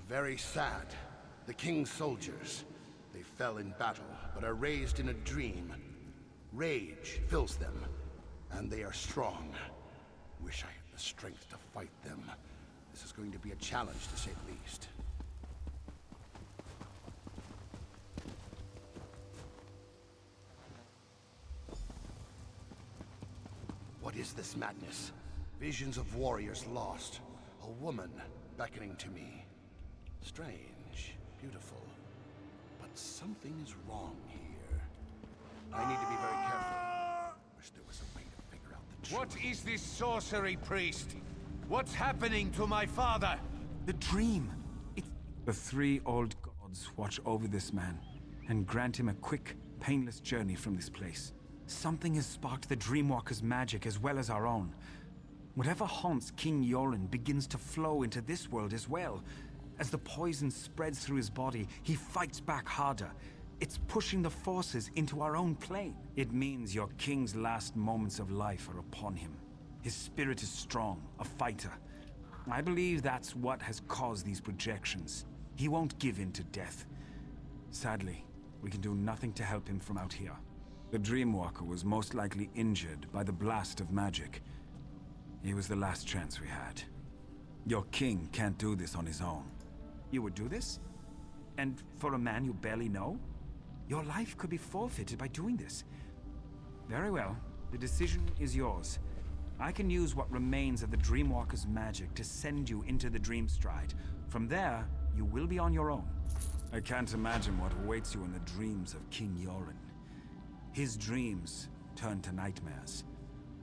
Very sad. The king's soldiers. They fell in battle, but are raised in a dream. Rage fills them, and they are strong. Wish I had the strength to fight them. This is going to be a challenge, to say the least. What is this madness? Visions of warriors lost. A woman beckoning to me. Strange, beautiful, but something is wrong here. I need to be very careful. Wish there was a way to figure out the truth. What is this sorcery, priest? What's happening to my father? The dream. The 3 old gods watch over this man and grant him a quick, painless journey from this place. Something has sparked the Dreamwalker's magic as well as our own. Whatever haunts King Yoren begins to flow into this world as well. As the poison spreads through his body, he fights back harder. It's pushing the forces into our own plane. It means your king's last moments of life are upon him. His spirit is strong, a fighter. I believe that's what has caused these projections. He won't give in to death. Sadly, we can do nothing to help him from out here. The Dreamwalker was most likely injured by the blast of magic. He was the last chance we had. Your king can't do this on his own. You would do this? And for a man you barely know? Your life could be forfeited by doing this. Very well. The decision is yours. I can use what remains of the Dreamwalker's magic to send you into the Dream Stride. From there, you will be on your own. I can't imagine what awaits you in the dreams of King Yoren. His dreams turn to nightmares.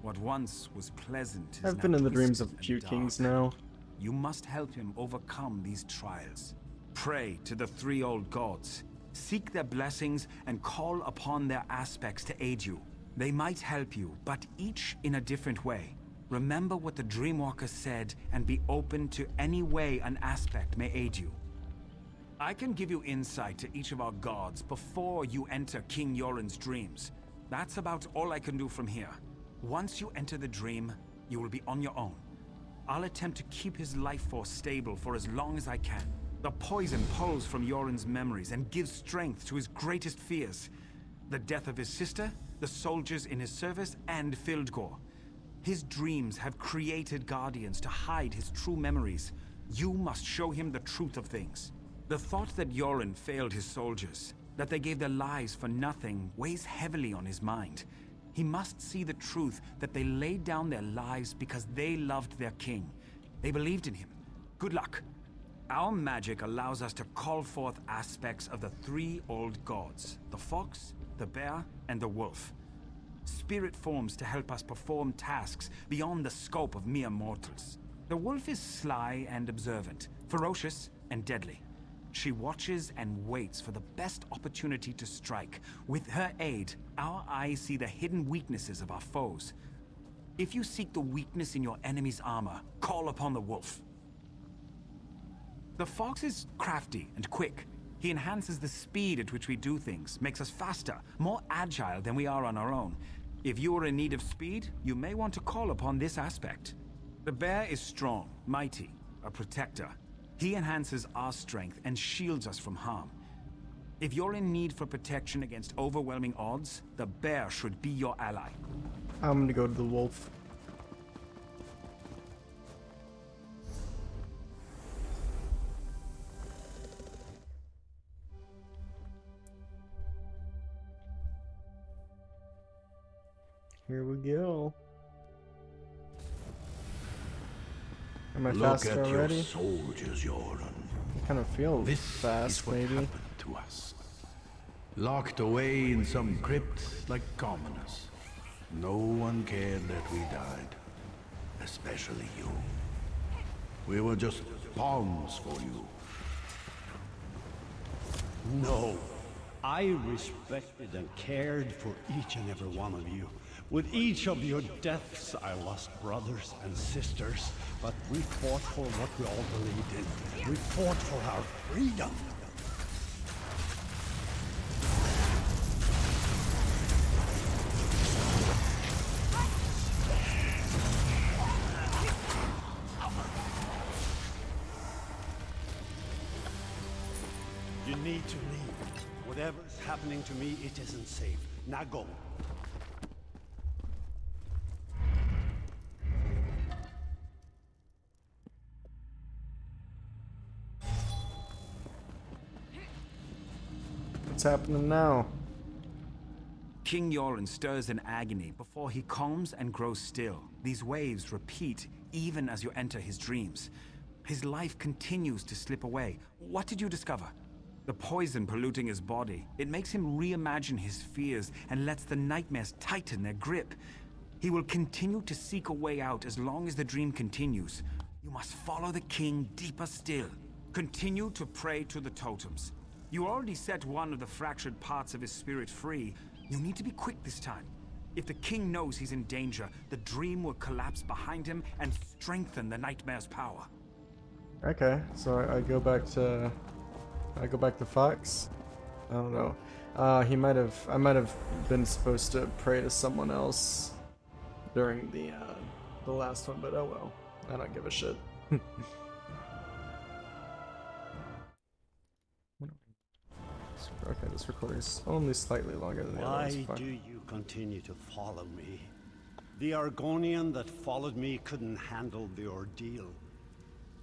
What once was pleasant is I've now been in the dreams twisted of a few and kings dark. now. You must help him overcome these trials. Pray to the 3 old gods. Seek their blessings and call upon their aspects to aid you. They might help you, but each in a different way. Remember what the Dreamwalker said and be open to any way an aspect may aid you. I can give you insight to each of our gods before you enter King Yoren's dreams. That's about all I can do from here. Once you enter the dream, you will be on your own. I'll attempt to keep his life force stable for as long as I can. The poison pulls from Yoren's memories and gives strength to his greatest fears. The death of his sister, the soldiers in his service, and Fildgor. His dreams have created guardians to hide his true memories. You must show him the truth of things. The thought that Yoren failed his soldiers, that they gave their lives for nothing, weighs heavily on his mind. He must see the truth that they laid down their lives because they loved their king. They believed in him. Good luck. Our magic allows us to call forth aspects of the three old gods: the fox, the bear, and the wolf. Spirit forms to help us perform tasks beyond the scope of mere mortals. The wolf is sly and observant, ferocious and deadly. She watches and waits for the best opportunity to strike. With her aid, our eyes see the hidden weaknesses of our foes. If you seek the weakness in your enemy's armor, call upon the wolf. The fox is crafty and quick. He enhances the speed at which we do things, makes us faster, more agile than we are on our own. If you are in need of speed, you may want to call upon this aspect. The bear is strong, mighty, a protector. He enhances our strength and shields us from harm. If you're in need for protection against overwhelming odds, the bear should be your ally. I'm gonna go to the wolf. Here we go. Am I fast already? Look at your soldiers, Yoren. I kind of feel This fast, is what maybe. happened to us. Locked away in some crypt like commoners. No one cared that we died. Especially you. We were just pawns for you. No. I respected and cared for each and every one of you. With each of your deaths, I lost brothers and sisters, but we fought for what we all believed in. We fought for our freedom. You need to leave. Whatever's happening to me, it isn't safe. Now go. What's happening now? King Yoren stirs in agony before he calms and grows still. These waves repeat even as you enter his dreams. His life continues to slip away. What did you discover? The poison polluting his body. It makes him reimagine his fears and lets the nightmares tighten their grip. He will continue to seek a way out as long as the dream continues. You must follow the king deeper still. Continue to pray to the totems. You already set one of the fractured parts of his spirit free. You need to be quick this time. If the king knows he's in danger, the dream will collapse behind him and strengthen the nightmare's power. Okay, so I go back to Fox. I don't know. I might have been supposed to pray to someone else during the last one, but oh well. I don't give a shit. Okay, this recording's only slightly longer than the other ones. Why do you continue to follow me? The Argonian that followed me couldn't handle the ordeal.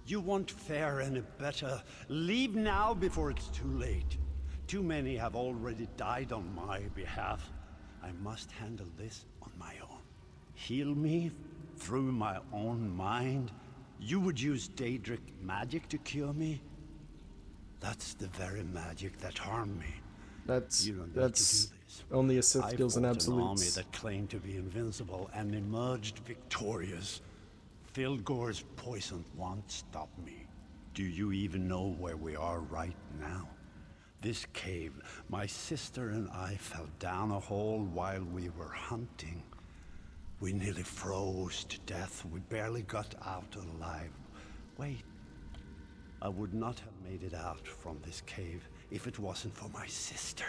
You won't fare any better. Leave now before it's too late. Too many have already died on my behalf. I must handle this on my own. Heal me through my own mind? You would use Daedric magic to cure me? That's the very magic that harmed me. That's You don't need to do this. only a Sith skills and I fought an army absolutes. that claimed to be invincible and emerged victorious. Filgor's poison won't stop me. Do you even know where we are right now? This cave, my sister and I fell down a hole while we were hunting. We nearly froze to death. We barely got out alive. Wait. I would not have made it out from this cave if it wasn't for my sister.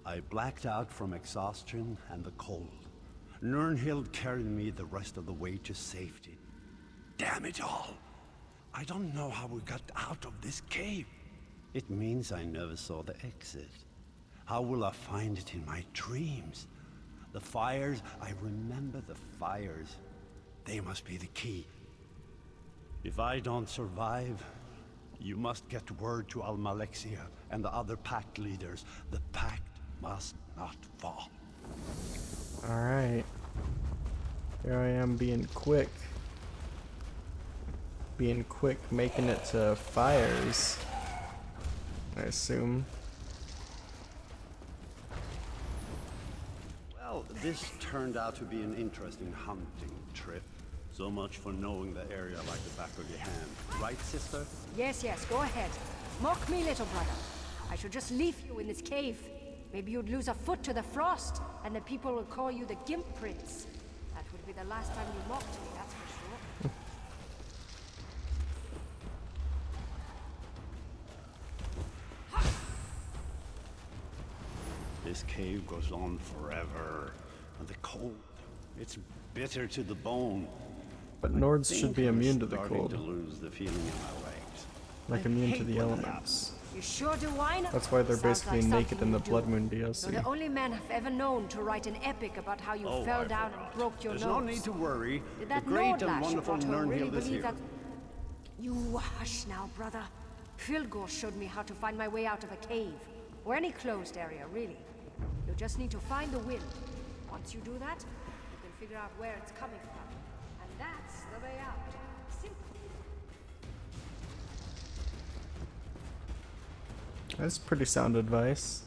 I blacked out from exhaustion and the cold. Nirnhild carried me the rest of the way to safety. Damn it all! I don't know how we got out of this cave. It means I never saw the exit. How will I find it in my dreams? The fires, I remember the fires. They must be the key. If I don't survive, you must get word to Almalexia and the other pact leaders. The pact must not fall. Alright. Here I am being quick. Making it to fires, I assume. Well, this turned out to be an interesting hunting trip. So much for knowing the area like the back of your hand. Right, sister? Yes, go ahead. Mock me, little brother. I should just leave you in this cave. Maybe you'd lose a foot to the frost, and the people would call you the Gimp Prince. That would be the last time you mocked me, that's for sure. This cave goes on forever. And the cold, it's bitter to the bone. But Nords should be immune to the cold. To lose the feeling in my legs. Like immune to the elements. You sure do whine? That's why they're Sounds basically like naked in the something Blood you Moon do. You're DLC. the only man I've ever known to write an epic about how you fell down and broke your There's nose. no need to worry. Did The that great Nordlash and wonderful brought home really Nirnhild is believe here. that? You hush now, brother. Filgor showed me how to find my way out of a cave. Or any closed area, really. You just need to find the wind. Once you do that, you can figure out where it's coming from. And that's the way out. Simple. That's pretty sound advice.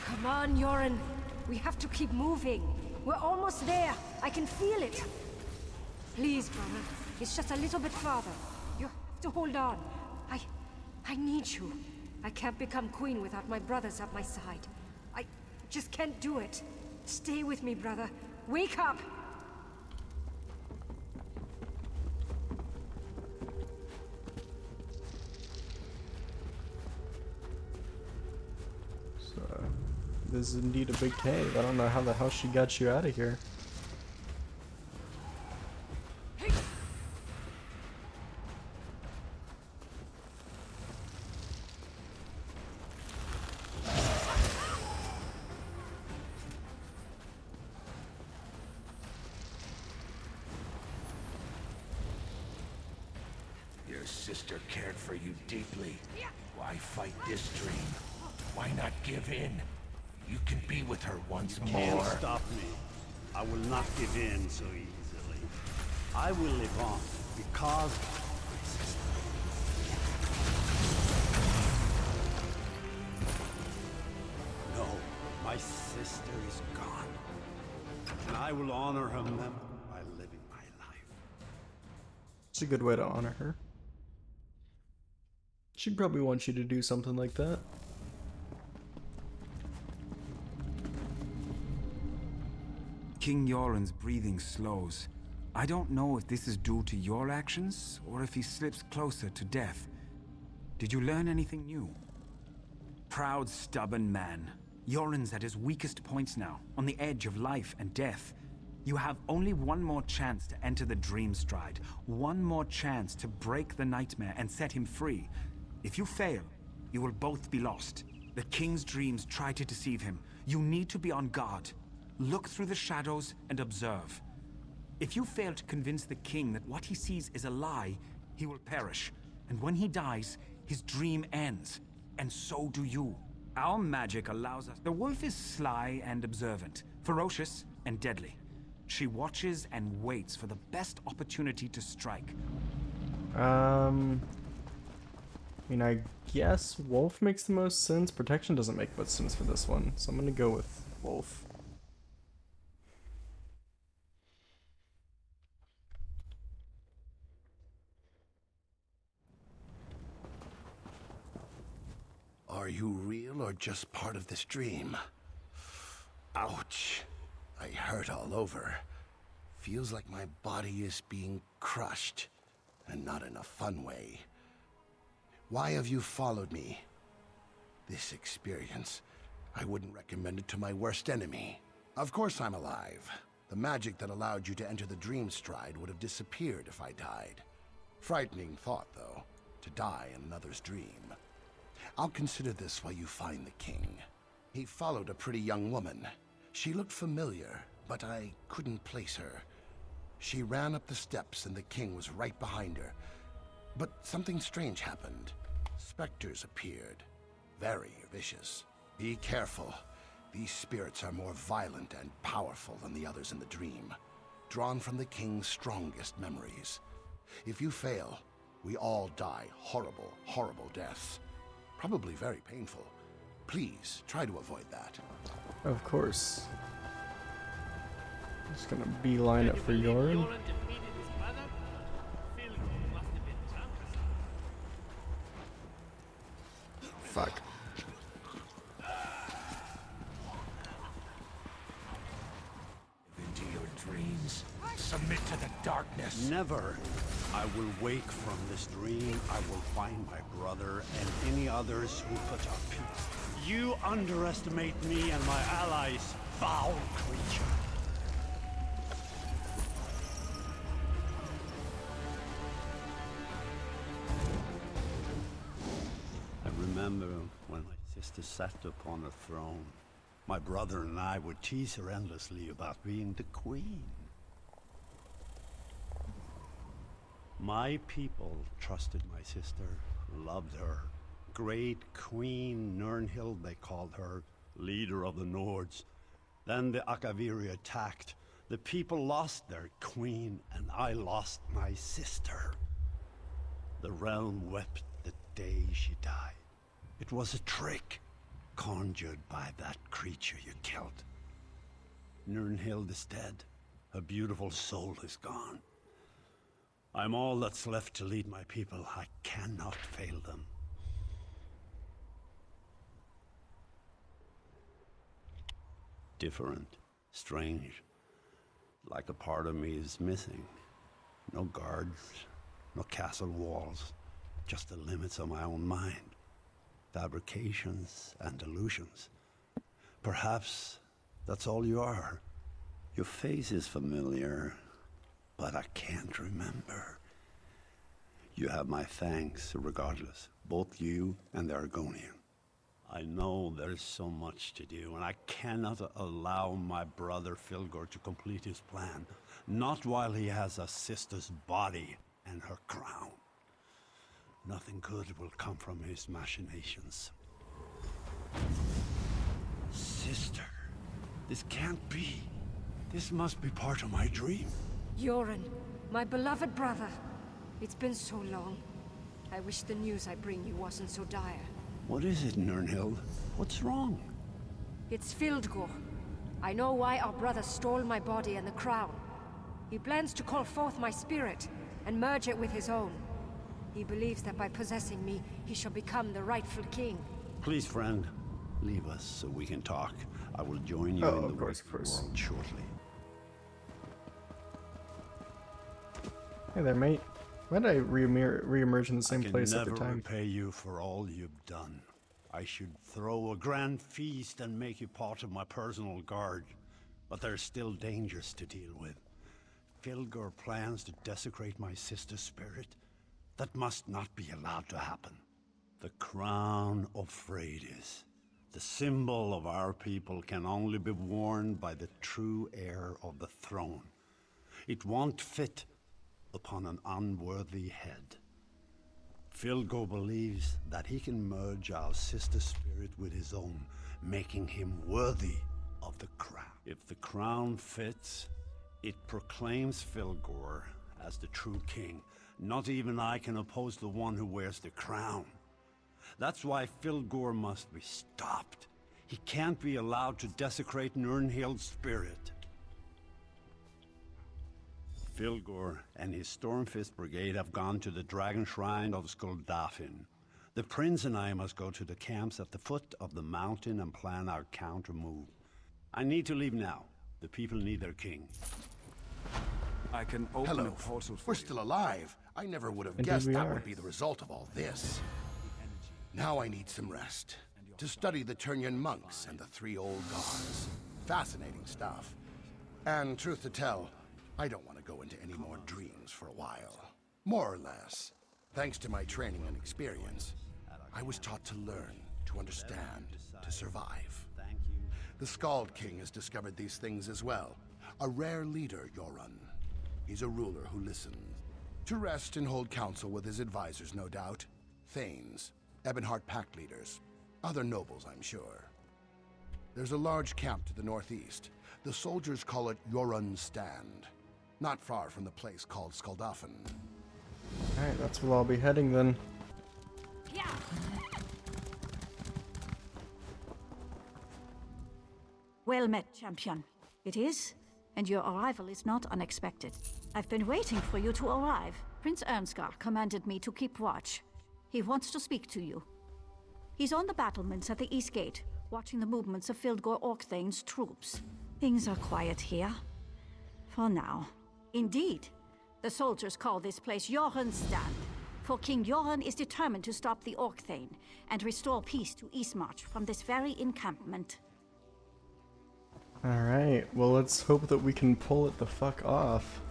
Come on, Yoren. We have to keep moving. We're almost there. I can feel it. Please, brother. It's just a little bit farther. You have to hold on. I need you. I can't become queen without my brothers at my side. I just can't do it. Stay with me, brother. Wake up! So, this is indeed a big cave. I don't know how the hell she got you out of here. Your sister cared for you deeply. Why fight this dream? Why not give in? You can be with her once more. Can't stop me. I will not give in so easily. I will live on because my sister. No, my sister is gone. And I will honor her memory by living my life. It's a good way to honor her. She'd probably want you to do something like that. King Yoren's breathing slows. I don't know if this is due to your actions, or if he slips closer to death. Did you learn anything new? Proud, stubborn man. Yoren's at his weakest points now, on the edge of life and death. You have only one more chance to enter the Dream Stride. One more chance to break the nightmare and set him free. If you fail, you will both be lost. The King's dreams try to deceive him. You need to be on guard. Look through the shadows and observe. If you fail to convince the King that what he sees is a lie, he will perish. And when he dies, his dream ends. And so do you. Our magic allows us... The wolf is sly and observant, ferocious and deadly. She watches and waits for the best opportunity to strike. I mean, I guess Wolf makes the most sense. Protection doesn't make much sense for this one, so I'm gonna go with Wolf. Are you real or just part of this dream? Ouch. I hurt all over. Feels like my body is being crushed, and not in a fun way. Why have you followed me? This experience, I wouldn't recommend it to my worst enemy. Of course I'm alive. The magic that allowed you to enter the Dream Stride would have disappeared if I died. Frightening thought, though, to die in another's dream. I'll consider this while you find the king. He followed a pretty young woman. She looked familiar, but I couldn't place her. She ran up the steps and the king was right behind her. But something strange happened. Specters appeared. Very vicious. Be careful. These spirits are more violent and powerful than the others in the dream. Drawn from the king's strongest memories. If you fail, we all die horrible, horrible deaths. Probably very painful. Please, try to avoid that. Of course. Just gonna beeline it for Yoren. Fuck. Into your dreams. Submit to the darkness. Never. I will wake from this dream. I will find my brother and any others who put up peace. You underestimate me and my allies, foul creature. I remember when my sister sat upon a throne. My brother and I would tease her endlessly about being the queen. My people trusted my sister, loved her. Great Queen Nirnhild, they called her, leader of the Nords. Then the alik'r attacked. The people lost their queen, and I lost my sister. The realm wept the day she died. It was a trick, conjured by that creature you killed. Nirnhild is dead. Her beautiful soul is gone. I'm all that's left to lead my people. I cannot fail them. Different, strange, like a part of me is missing. No guards, no castle walls, just the limits of my own mind. Fabrications and illusions. Perhaps that's all you are. Your face is familiar, but I can't remember. You have my thanks regardless, both you and the Argonian. I know there's so much to do, and I cannot allow my brother Filgor to complete his plan. Not while he has a sister's body and her crown. Nothing good will come from his machinations. Sister, this can't be. This must be part of my dream. Yoren, my beloved brother. It's been so long. I wish the news I bring you wasn't so dire. What is it, Nirnhild? What's wrong? It's Fildgor. I know why our brother stole my body and the crown. He plans to call forth my spirit and merge it with his own. He believes that by possessing me, he shall become the rightful king. Please, friend, leave us so we can talk. I will join you in the world shortly. Hey there, mate. Why did I re-emerge in the same place every time? I can never repay you for all you've done. I should throw a grand feast and make you part of my personal guard. But there's still dangers to deal with. Filgor plans to desecrate my sister's spirit. That must not be allowed to happen. The crown of Freydis, the symbol of our people, can only be worn by the true heir of the throne. It won't fit upon an unworthy head. Filgor believes that he can merge our sister's spirit with his own, making him worthy of the crown. If the crown fits, it proclaims Filgor as the true king. Not even I can oppose the one who wears the crown. That's why Filgor must be stopped. He can't be allowed to desecrate Nirnhild's spirit. Filgor and his Stormfist Brigade have gone to the Dragon Shrine of Skuldafn. The prince and I must go to the camps at the foot of the mountain and plan our counter move. I need to leave now. The people need their king. I can open a portal for We're still alive. I never would have guessed that would be the result of all this. Now I need some rest. To study the Turnyan monks and the 3 old gods. Fascinating stuff. And truth to tell, I don't want to go into any more dreams for a while. More or less. Thanks to my training and experience, I was taught to learn, to understand, to survive. The Skald King has discovered these things as well. A rare leader, Yoran. He's a ruler who listens. To rest and hold counsel with his advisors, no doubt. Thanes, Ebonheart Pact leaders, other nobles, I'm sure. There's a large camp to the northeast. The soldiers call it Yoran's Stand. Not far from the place called Skaldafen. Alright, that's where I'll be heading then. Well met, champion. It is, and your arrival is not unexpected. I've been waiting for you to arrive. Prince Ernskar commanded me to keep watch. He wants to speak to you. He's on the battlements at the East Gate, watching the movements of Fildgor Orkthane's troops. Things are quiet here. For now. Indeed. The soldiers call this place Yoran's Stand, for King Yoran is determined to stop the Orkthane and restore peace to Eastmarch from this very encampment. Alright, well let's hope that we can pull it the fuck off.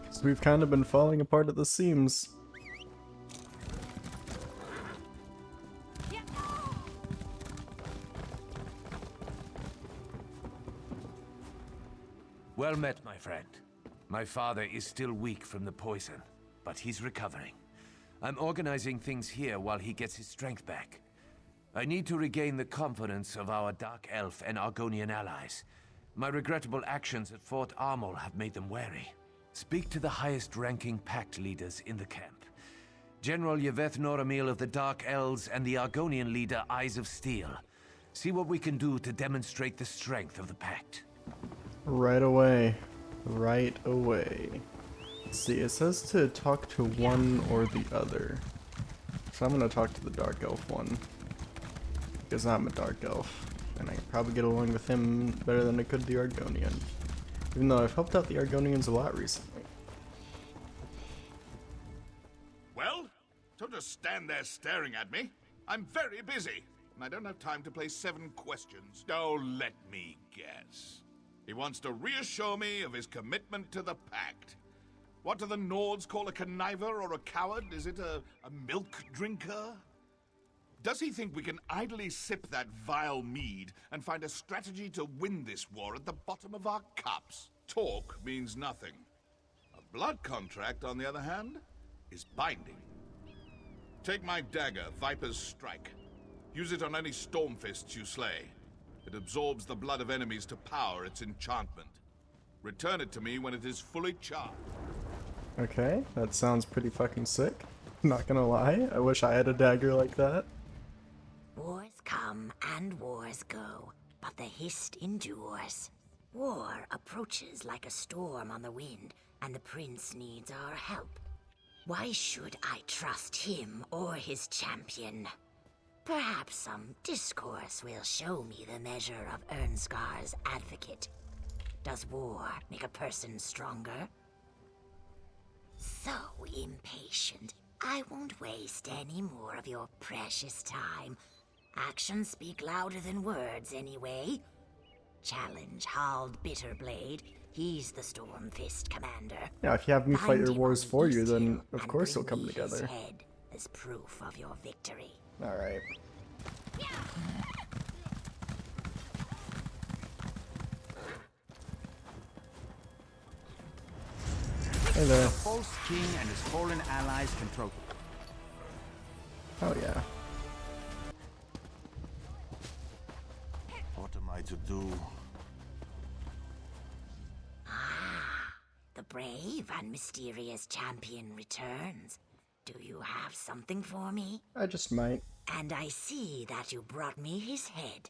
Because we've kind of been falling apart at the seams. Well met, my friend. My father is still weak from the poison, but he's recovering. I'm organizing things here while he gets his strength back. I need to regain the confidence of our Dark Elf and Argonian allies. My regrettable actions at Fort Armel have made them wary. Speak to the highest-ranking pact leaders in the camp. General Yveth Noramil of the Dark Elves and the Argonian leader Eyes of Steel. See what we can do to demonstrate the strength of the pact. Right away. Right away. Let's see, it says to talk to one or the other. So I'm gonna talk to the Dark Elf one. Because I'm a Dark Elf. And I can probably get along with him better than I could the Argonian. Even though I've helped out the Argonians a lot recently. Well, don't just stand there staring at me. I'm very busy, and I don't have time to play 7 questions. Oh, let me guess. He wants to reassure me of his commitment to the pact. What do the Nords call a conniver or a coward? Is it a milk drinker? Does he think we can idly sip that vile mead and find a strategy to win this war at the bottom of our cups? Talk means nothing. A blood contract, on the other hand, is binding. Take my dagger, Viper's Strike. Use it on any Stormfists you slay. It absorbs the blood of enemies to power its enchantment. Return it to me when it is fully charged. Okay, that sounds pretty fucking sick. Not gonna lie, I wish I had a dagger like that. Wars come and wars go, but the hist endures. War approaches like a storm on the wind, and the prince needs our help. Why should I trust him or his champion? Perhaps some discourse will show me the measure of Ernskar's advocate. Does war make a person stronger? So impatient. I won't waste any more of your precious time. Actions speak louder than words, anyway. Challenge Hald Bitterblade. He's the Stormfist commander. Yeah, if you have me fight your Find him wars on for you, East then Hill of and course bring he'll come me his together. head as proof of your victory. Alright. Hey there. The false king and his fallen allies can throw. Oh yeah. What am I to do? The brave and mysterious champion returns. Do you have something for me? I just might. And I see that you brought me his head.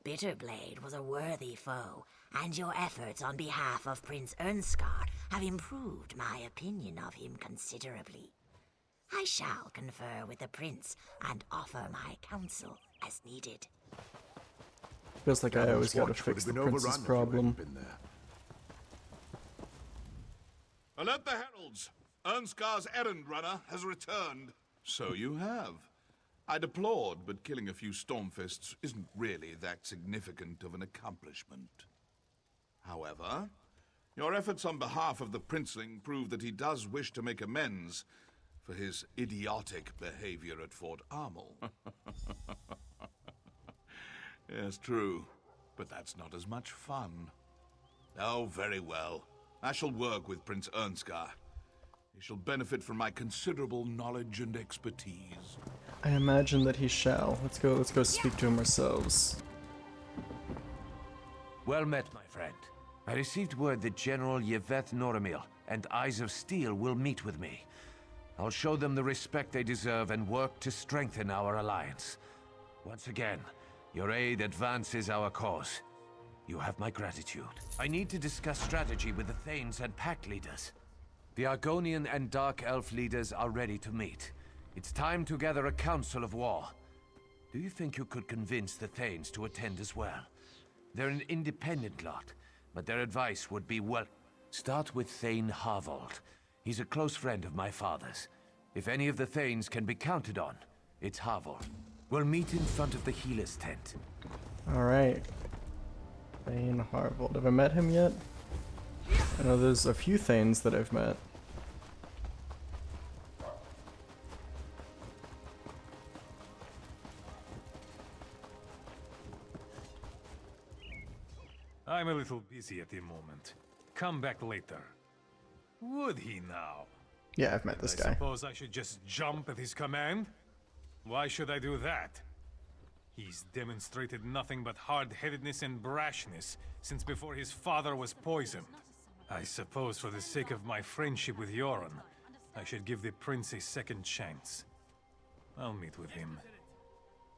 Bitterblade was a worthy foe, and your efforts on behalf of Prince Ernskar have improved my opinion of him considerably. I shall confer with the prince and offer my counsel as needed. Feels like I always gotta fix the prince's problem. Alert the heralds! Ernskar's errand runner has returned. So you have. I deplored, but killing a few Stormfists isn't really that significant of an accomplishment. However, Your efforts on behalf of the princeling prove that he does wish to make amends for his idiotic behavior at Fort Armel. Yes, true. But that's not as much fun. Oh, very well. I shall work with Prince Ernskar. He shall benefit from my considerable knowledge and expertise. I imagine that he shall. Let's go speak to him ourselves. Well met, my friend. I received word that General Yeveth Noramil and Eyes of Steel will meet with me. I'll show them the respect they deserve and work to strengthen our alliance. Once again, your aid advances our cause. You have my gratitude. I need to discuss strategy with the Thanes and Pact leaders. The Argonian and Dark Elf leaders are ready to meet. It's time to gather a council of war. Do you think you could convince the Thanes to attend as well? They're an independent lot, but their advice would be well... Start with Thane Harvold. He's a close friend of my father's. If any of the Thanes can be counted on, it's Harvold. We'll meet in front of the healer's tent. Alright. Thane Harvold. Have I met him yet? I know there's a few Thanes that I've met. I'm a little busy at the moment. Come back later. Would he now? Yeah, I've met this guy. I suppose I should just jump at his command? Why should I do that? He's demonstrated nothing but hard-headedness and brashness since before his father was poisoned. I suppose for the sake of my friendship with Yoren, I should give the prince a second chance. I'll meet with him.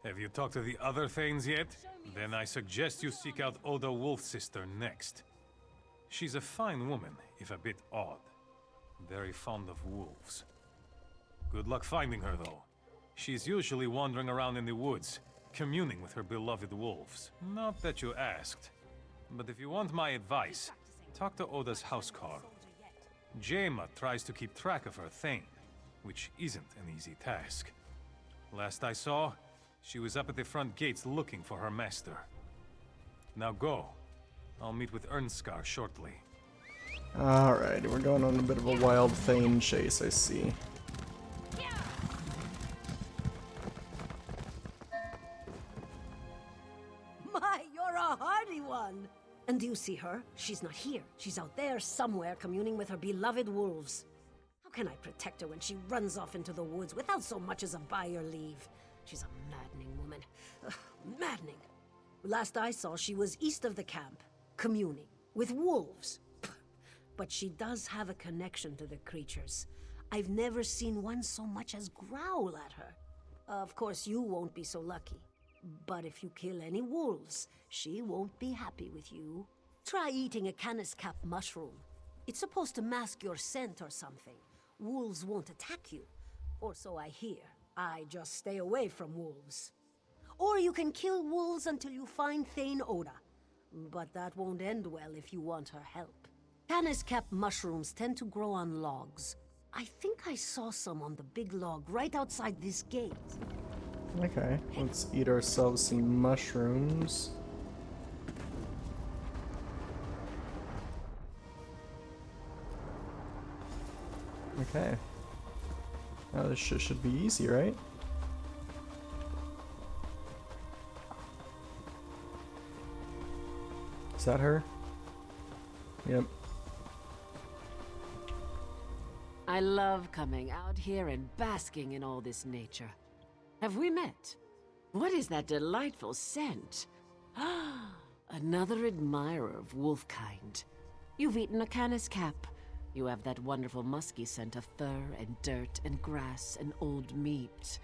Have you talked to the other Thanes yet? Then I suggest you seek out Oda Wolfsister next. She's a fine woman, if a bit odd. Very fond of wolves. Good luck finding her, though. She's usually wandering around in the woods, communing with her beloved wolves. Not that you asked. But if you want my advice, talk to Oda's housecarl. Jaima tries to keep track of her Thane, which isn't an easy task. Last I saw, she was up at the front gates looking for her master. Now go. I'll meet with Ernskar shortly. Alright, we're going on a bit of a wild Thane chase, I see. My, you're a hardy one! And do you see her? She's not here. She's out there somewhere communing with her beloved wolves. How can I protect her when she runs off into the woods without so much as a by your leave? She's a maddening woman. Ugh, maddening. Last I saw, she was east of the camp, communing with wolves. But she does have a connection to the creatures. I've never seen one so much as growl at her. Of course, you won't be so lucky. But if you kill any wolves, she won't be happy with you. Try eating a canis cap mushroom. It's supposed to mask your scent or something. Wolves won't attack you. Or so I hear. I just stay away from wolves. Or you can kill wolves until you find Thane Oda. But that won't end well if you want her help. Canis cap mushrooms tend to grow on logs. I think I saw some on the big log right outside this gate. Okay, let's eat ourselves some mushrooms. Okay. Now this should be easy, right? Is that her? Yep. I love coming out here and basking in all this nature. Have we met? What is that delightful scent? Another admirer of wolfkind. You've eaten a canis cap. You have that wonderful musky scent of fur and dirt and grass and old meat.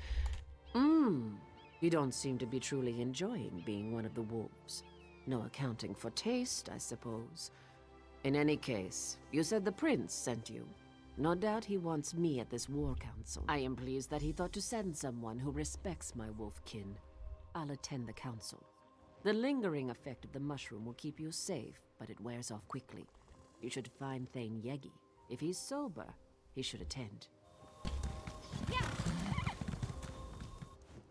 You don't seem to be truly enjoying being one of the wolves. No accounting for taste, I suppose. In any case, you said the prince sent you. No doubt he wants me at this war council. I am pleased that he thought to send someone who respects my wolfkin. I'll attend the council. The lingering effect of the mushroom will keep you safe, but it wears off quickly. You should find Thane Yegi. If he's sober, he should attend.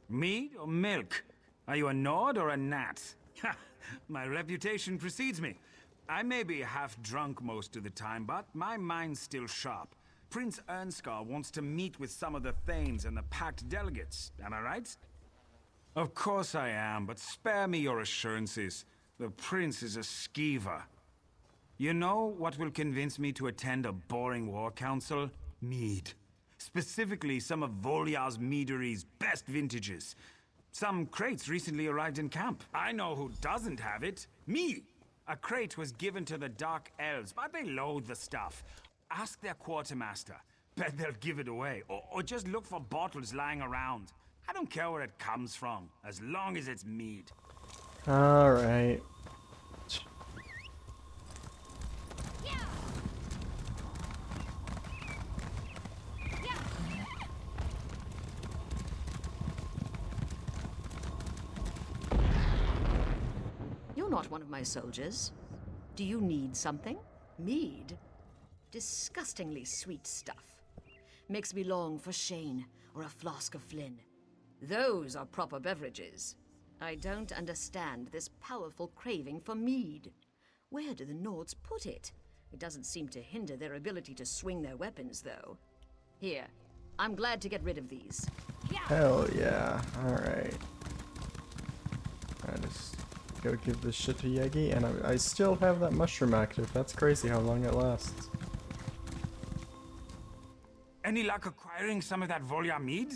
Meat or milk? Are you a Nord or a Nat? Ha! My reputation precedes me. I may be half drunk most of the time, but my mind's still sharp. Prince Ernskar wants to meet with some of the Thanes and the packed delegates, am I right? Of course I am, but spare me your assurances. The prince is a skeever. You know what will convince me to attend a boring war council? Mead. Specifically, some of Volyar's meadery's best vintages. Some crates recently arrived in camp. I know who doesn't have it. Me! A crate was given to the Dark Elves, but they loathe the stuff. Ask their quartermaster. Bet they'll give it away. Or just look for bottles lying around. I don't care where it comes from, as long as it's mead. Alright. You're not one of my soldiers. Do you need something? Mead? Disgustingly sweet stuff. Makes me long for Shane or a flask of Flynn. Those are proper beverages. I don't understand this powerful craving for mead. Where do the Nords put it? It doesn't seem to hinder their ability to swing their weapons, though. Here, I'm glad to get rid of these. Hell yeah. Alright. I just go give this shit to Yegi, and I still have that mushroom active. That's crazy how long it lasts. Any luck acquiring some of that Volyar mead?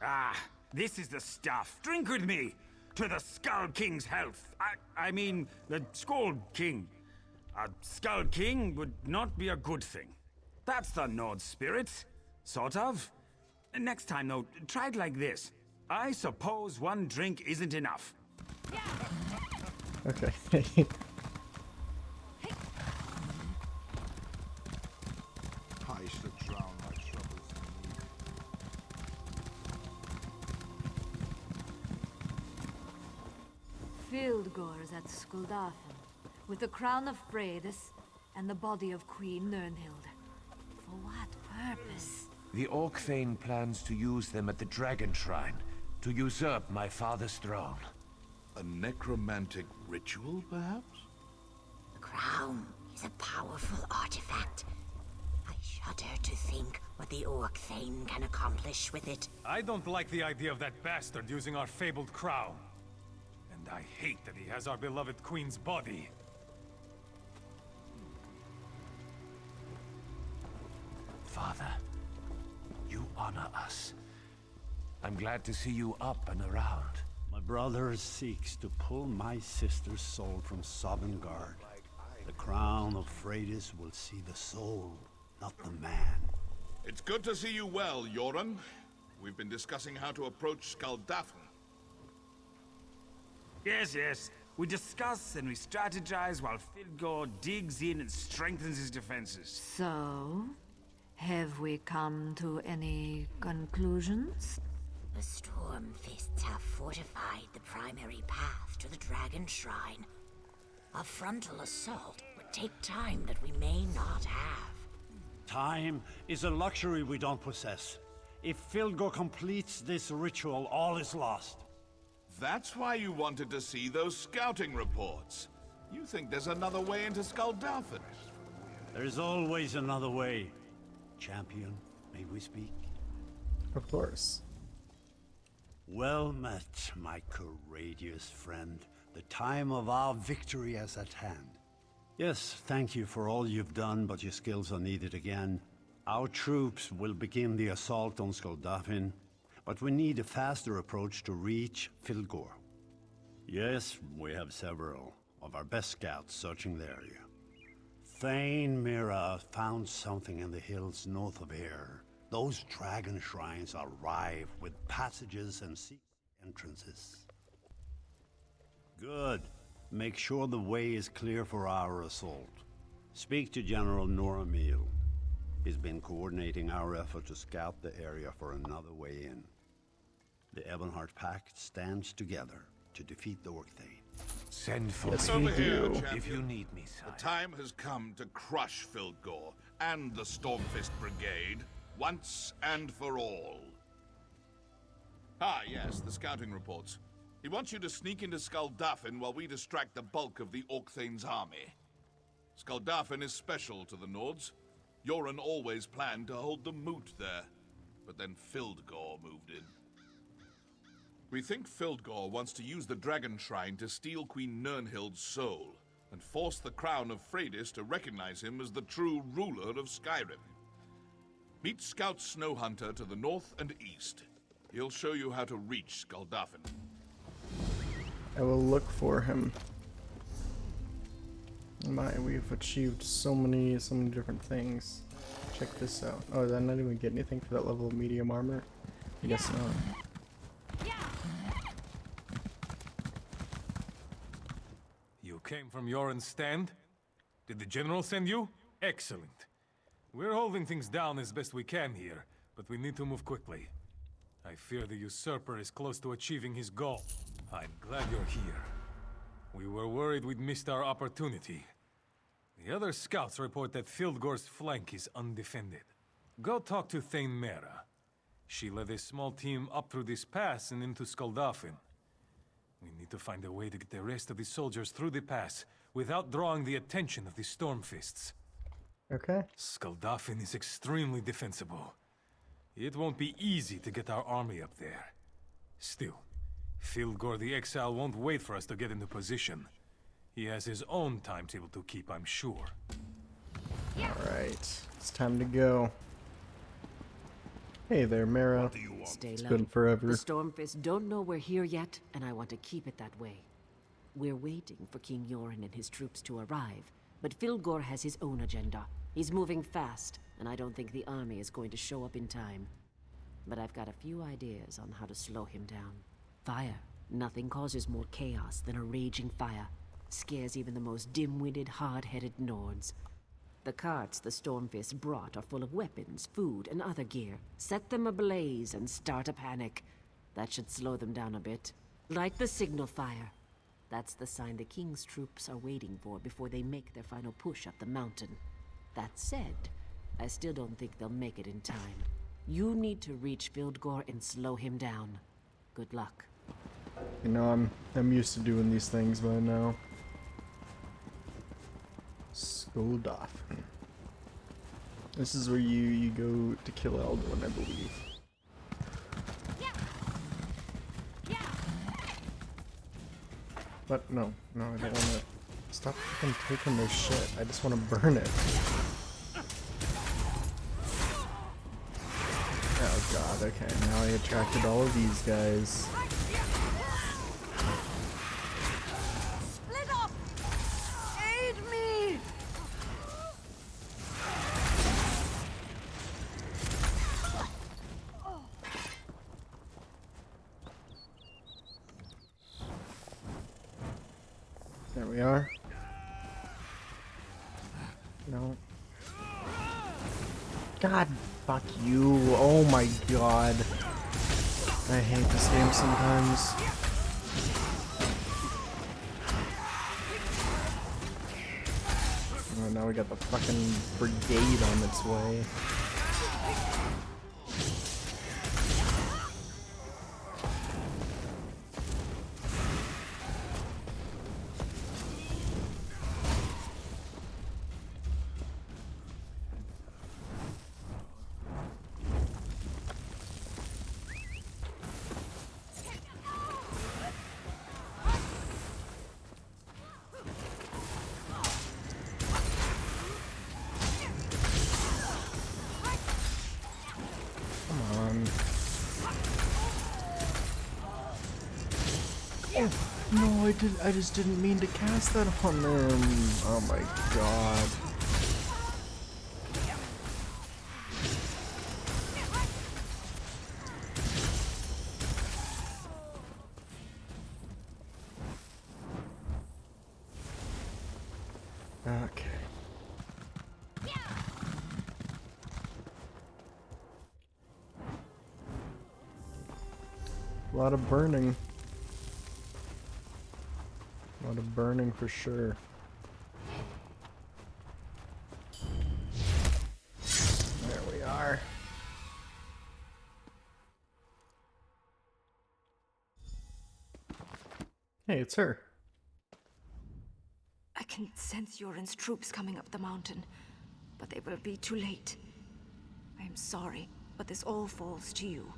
Ah, this is the stuff. Drink with me! To the Skull King's health. I mean, the Skull King. A Skull King would not be a good thing. That's the Nord spirit. Sort of. Next time, though, try it like this. I suppose one drink isn't enough. Okay. I should drown my troubles in mead. Fildgor's at Skuldafn, with the crown of Freydis and the body of Queen Nirnhild. For what purpose? The Orc Thane plans to use them at the Dragon Shrine to usurp my father's throne. A necromantic ritual, perhaps? The crown is a powerful artifact. I shudder to think what the Orc Thane can accomplish with it. I don't like the idea of that bastard using our fabled crown. And I hate that he has our beloved queen's body. Father, you honor us. I'm glad to see you up and around. My brother seeks to pull my sister's soul from Sovngarde. The crown of Freydis will see the soul, not the man. It's good to see you well, Yoren. We've been discussing how to approach Skuldafn. Yes. We discuss and we strategize while Fildgor digs in and strengthens his defenses. So, have we come to any conclusions? The Stormfists have fortified the primary path to the Dragon Shrine. A frontal assault would take time that we may not have. Time is a luxury we don't possess. If Fildgor completes this ritual, all is lost. That's why you wanted to see those scouting reports. You think there's another way into Skuldafn? There's always another way. Champion, may we speak? Of course. Well met, my courageous friend. The time of our victory is at hand. Yes, thank you for all you've done, but your skills are needed again. Our troops will begin the assault on Skuldafn, but we need a faster approach to reach Fildgor. Yes, we have several of our best scouts searching the area. Thane Mira found something in the hills north of here. Those dragon shrines are rife with passages and secret entrances. Good. Make sure the way is clear for our assault. Speak to General Noramil. He's been coordinating our effort to scout the area for another way in. The Ebonheart Pact stands together to defeat the Orc Thane. Send for Yes, me we Over here, do. champion. if you need me, sire. The time has come to crush Fildgor and the Stormfist Brigade, once and for all. Ah, yes, the scouting reports. He wants you to sneak into Skuldafn while we distract the bulk of the Orc Thane's army. Skuldafn is special to the Nords. Yoren always planned to hold the moot there, but then Fildgor moved in. We think Fildgor wants to use the Dragon Shrine to steal Queen Nirnhild's soul, and force the crown of Freydis to recognize him as the true ruler of Skyrim. Meet Scout Snowhunter to the north and east. He'll show you how to reach Skuldafn. I will look for him. My, we've achieved so many different things. Check this out. Oh, did I not even get anything for that level of medium armor? I guess not. You came from Yoren's stand? Did the general send you? Excellent. We're holding things down as best we can here, but we need to move quickly. I fear the usurper is close to achieving his goal. I'm glad you're here. We were worried we'd missed our opportunity. The other scouts report that Fildgor's flank is undefended. Go talk to Thane Mera. She led a small team up through this pass and into Skuldafn. We need to find a way to get the rest of the soldiers through the pass without drawing the attention of the Stormfists. Okay. Skuldafn is extremely defensible. It won't be easy to get our army up there. Still, Fildgor the Exile won't wait for us to get into position. He has his own timetable to keep, I'm sure. Alright, it's time to go. Hey there, Mara. Stay It's low. been forever. The Stormfists don't know we're here yet, and I want to keep it that way. We're waiting for King Yoren and his troops to arrive, but Fildgor has his own agenda. He's moving fast, and I don't think the army is going to show up in time. But I've got a few ideas on how to slow him down. Fire. Nothing causes more chaos than a raging fire. Scares even the most dim-witted, hard-headed Nords. The carts the Stormfists brought are full of weapons, food, and other gear. Set them ablaze and start a panic. That should slow them down a bit. Light the signal fire. That's the sign the King's troops are waiting for before they make their final push up the mountain. That said, I still don't think they'll make it in time. You need to reach Fildgor and slow him down. Good luck. You know, I'm used to doing these things by now. Skuldafn. This is where you go to kill Eldon, I believe. But no, I don't want to. Stop fucking taking their shit. I just want to burn it. Oh god, okay, now I attracted all of these guys. Split up! Aid me! There we are. No. God, fuck you. Oh my god. I hate this game sometimes. Oh, now we got the fucking brigade on its way. No, I just didn't mean to cast that on them. Oh my god. Okay. A lot of burning. A lot of burning for sure. There we are. Hey, it's her. I can sense Yoren's troops coming up the mountain, but they will be too late. I am sorry, but this all falls to you.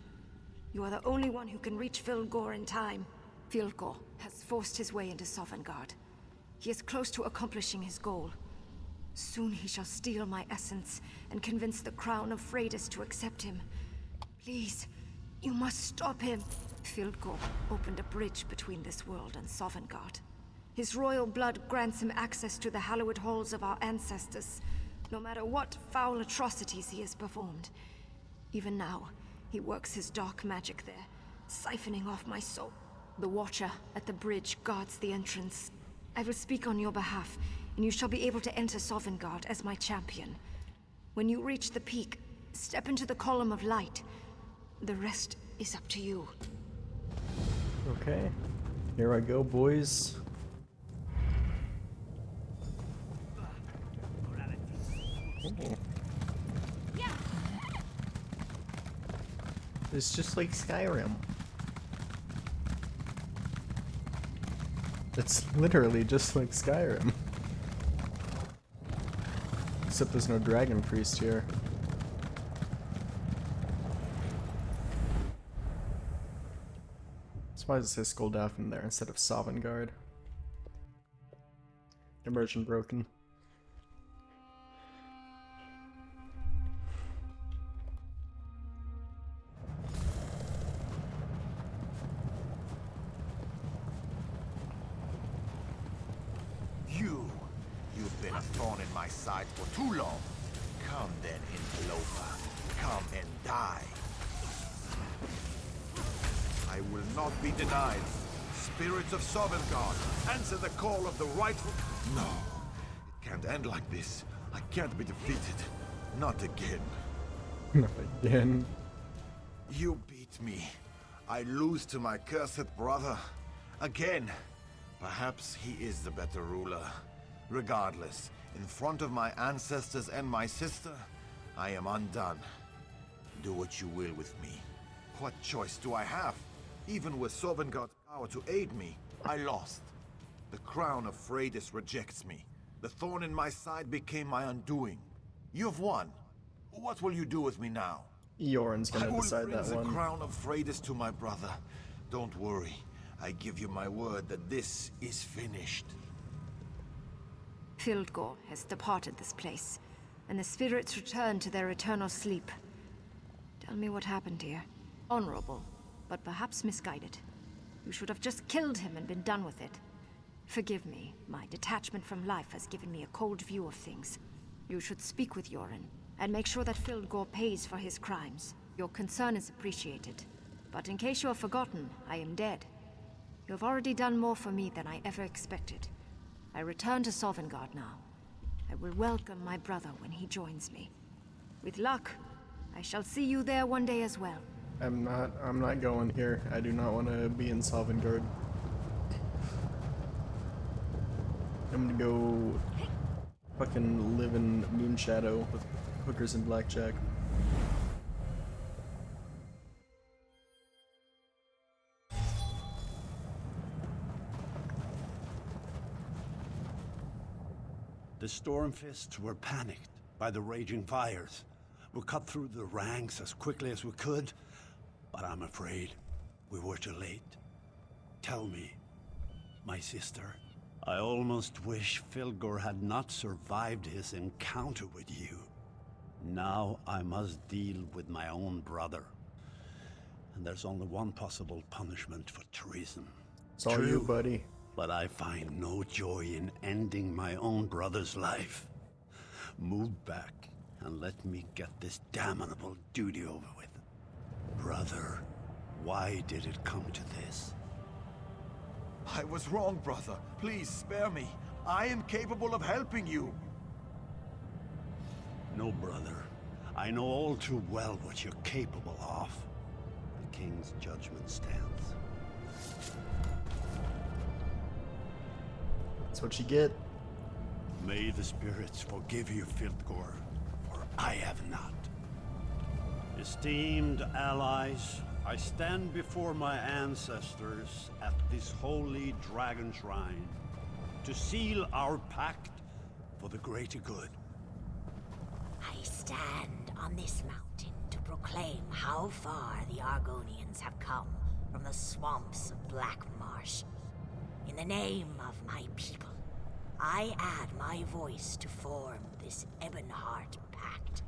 You are the only one who can reach Fildgor in time. Fildgor has forced his way into Sovngarde. He is close to accomplishing his goal. Soon he shall steal my essence and convince the crown of Freydis to accept him. Please, you must stop him. Fildgor opened a bridge between this world and Sovngarde. His royal blood grants him access to the hallowed halls of our ancestors, no matter what foul atrocities he has performed. Even now, he works his dark magic there, siphoning off my soul. The Watcher at the bridge guards the entrance. I will speak on your behalf, and you shall be able to enter Sovngarde as my champion. When you reach the peak, step into the column of light. The rest is up to you. Okay, here I go, boys. Ooh. It's just like Skyrim. It's literally just like Skyrim. Except there's no dragon priest here. That's why it says Skuldafn there instead of Sovngarde. Immersion broken. You've been a thorn in my side for too long. Come then, interloper. Come and die. I will not be denied. Spirits of Sovngarde, answer the call of the rightful... No, it can't end like this. I can't be defeated. Not again. Not again. You beat me. I lose to my cursed brother. Again. Perhaps he is the better ruler. Regardless, in front of my ancestors and my sister, I am undone. Do what you will with me. What choice do I have? Even with Sovngarde's power to aid me, I lost. The crown of Freydis rejects me. The thorn in my side became my undoing. You've won. What will you do with me now? Yoren's gonna decide that one. I will bring the crown of Freydis to my brother. Don't worry. I give you my word that this is finished. Fildgor has departed this place, and the spirits return to their eternal sleep. Tell me what happened here. Honorable, but perhaps misguided. You should have just killed him and been done with it. Forgive me, my detachment from life has given me a cold view of things. You should speak with Yoren, and make sure that Fildgor pays for his crimes. Your concern is appreciated, but in case you have forgotten, I am dead. You have already done more for me than I ever expected. I return to Sovngarde now. I will welcome my brother when he joins me. With luck, I shall see you there one day as well. I'm not going here. I do not want to be in Sovngarde. I'm gonna go fucking live in Moonshadow with hookers and blackjack. The Stormfists were panicked by the raging fires. We cut through the ranks as quickly as we could, but I'm afraid we were too late. Tell me, my sister, I almost wish Fildgor had not survived his encounter with you. Now I must deal with my own brother. And there's only one possible punishment for treason. It's all you, buddy. But I find no joy in ending my own brother's life. Move back and let me get this damnable duty over with. Brother, why did it come to this? I was wrong, brother. Please spare me. I am capable of helping you. No, brother. I know all too well what you're capable of. The King's judgment stands. That's what you get. May the spirits forgive you, Fildgor, for I have not. Esteemed allies, I stand before my ancestors at this holy dragon shrine to seal our pact for the greater good. I stand on this mountain to proclaim how far the Argonians have come from the swamps of Black Marsh. In the name of my people, I add my voice to form this Ebonheart Pact.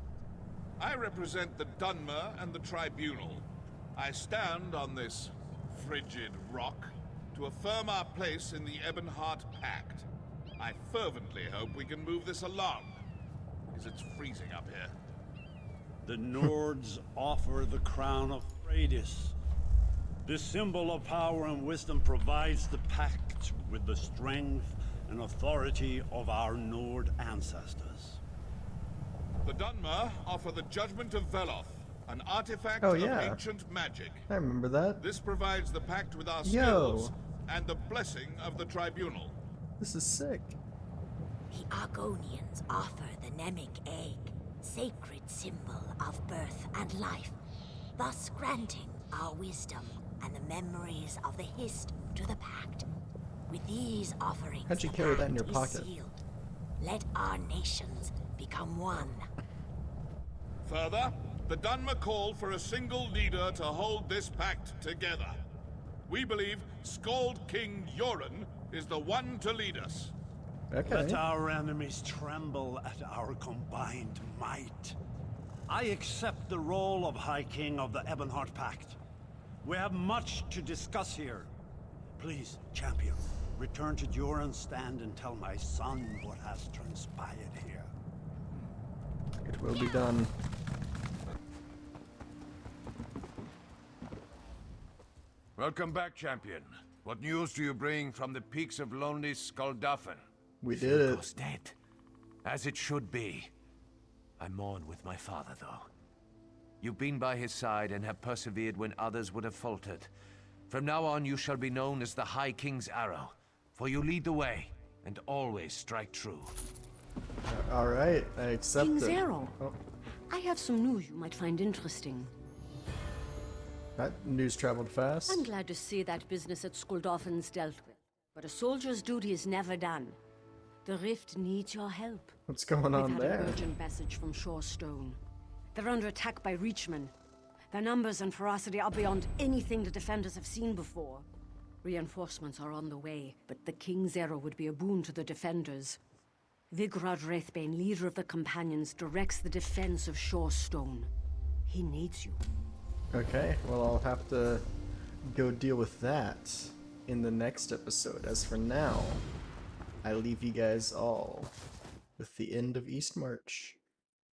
I represent the Dunmer and the Tribunal. I stand on this frigid rock to affirm our place in the Ebonheart Pact. I fervently hope we can move this along, because it's freezing up here. The Nords offer the crown of Freydis. This symbol of power and wisdom provides the pact with the strength and authority of our Nord ancestors. The Dunmer offer the Judgment of Veloth, an artifact Oh, of yeah. ancient magic. I remember that. This provides the pact with our Yo. skills and the blessing of the Tribunal. This is sick. The Argonians offer the Nemic Egg, sacred symbol of birth and life, thus granting our wisdom and the memories of the Hist to the Pact. With these offerings, How'd you the carry that in pact your is pocket? sealed. Let our nations become one. Further, the Dunmer call for a single leader to hold this pact together. We believe Skald King Yoren is the one to lead us. Okay. Let our enemies tremble at our combined might. I accept the role of High King of the Ebonheart Pact. We have much to discuss here. Please, champion, return to Joran's stand and tell my son what has transpired here. It will be done. Welcome back, champion. What news do you bring from the peaks of lonely Skaldafen? We did it. Philgo's dead. As it should be. I mourn with my father, though. You've been by his side and have persevered when others would have faltered. From now on, you shall be known as the High King's Arrow, for you lead the way and always strike true. All right, I accept King's it. Arrow. Oh, I have some news you might find interesting. that news traveled fast. I'm glad to see that business at Skuldofen's dealt with. But a soldier's duty is never done. The Rift needs your help. What's going on We've had there? an urgent message from Shorestone. They're under attack by Reachmen. Their numbers and ferocity are beyond anything the defenders have seen before. Reinforcements are on the way, but the King's Arrow would be a boon to the defenders. Vigrad Wraithbane, leader of the Companions, directs the defense of Shorestone. He needs you. Okay, well, I'll have to go deal with that in the next episode. As for now, I leave you guys all with the end of Eastmarch.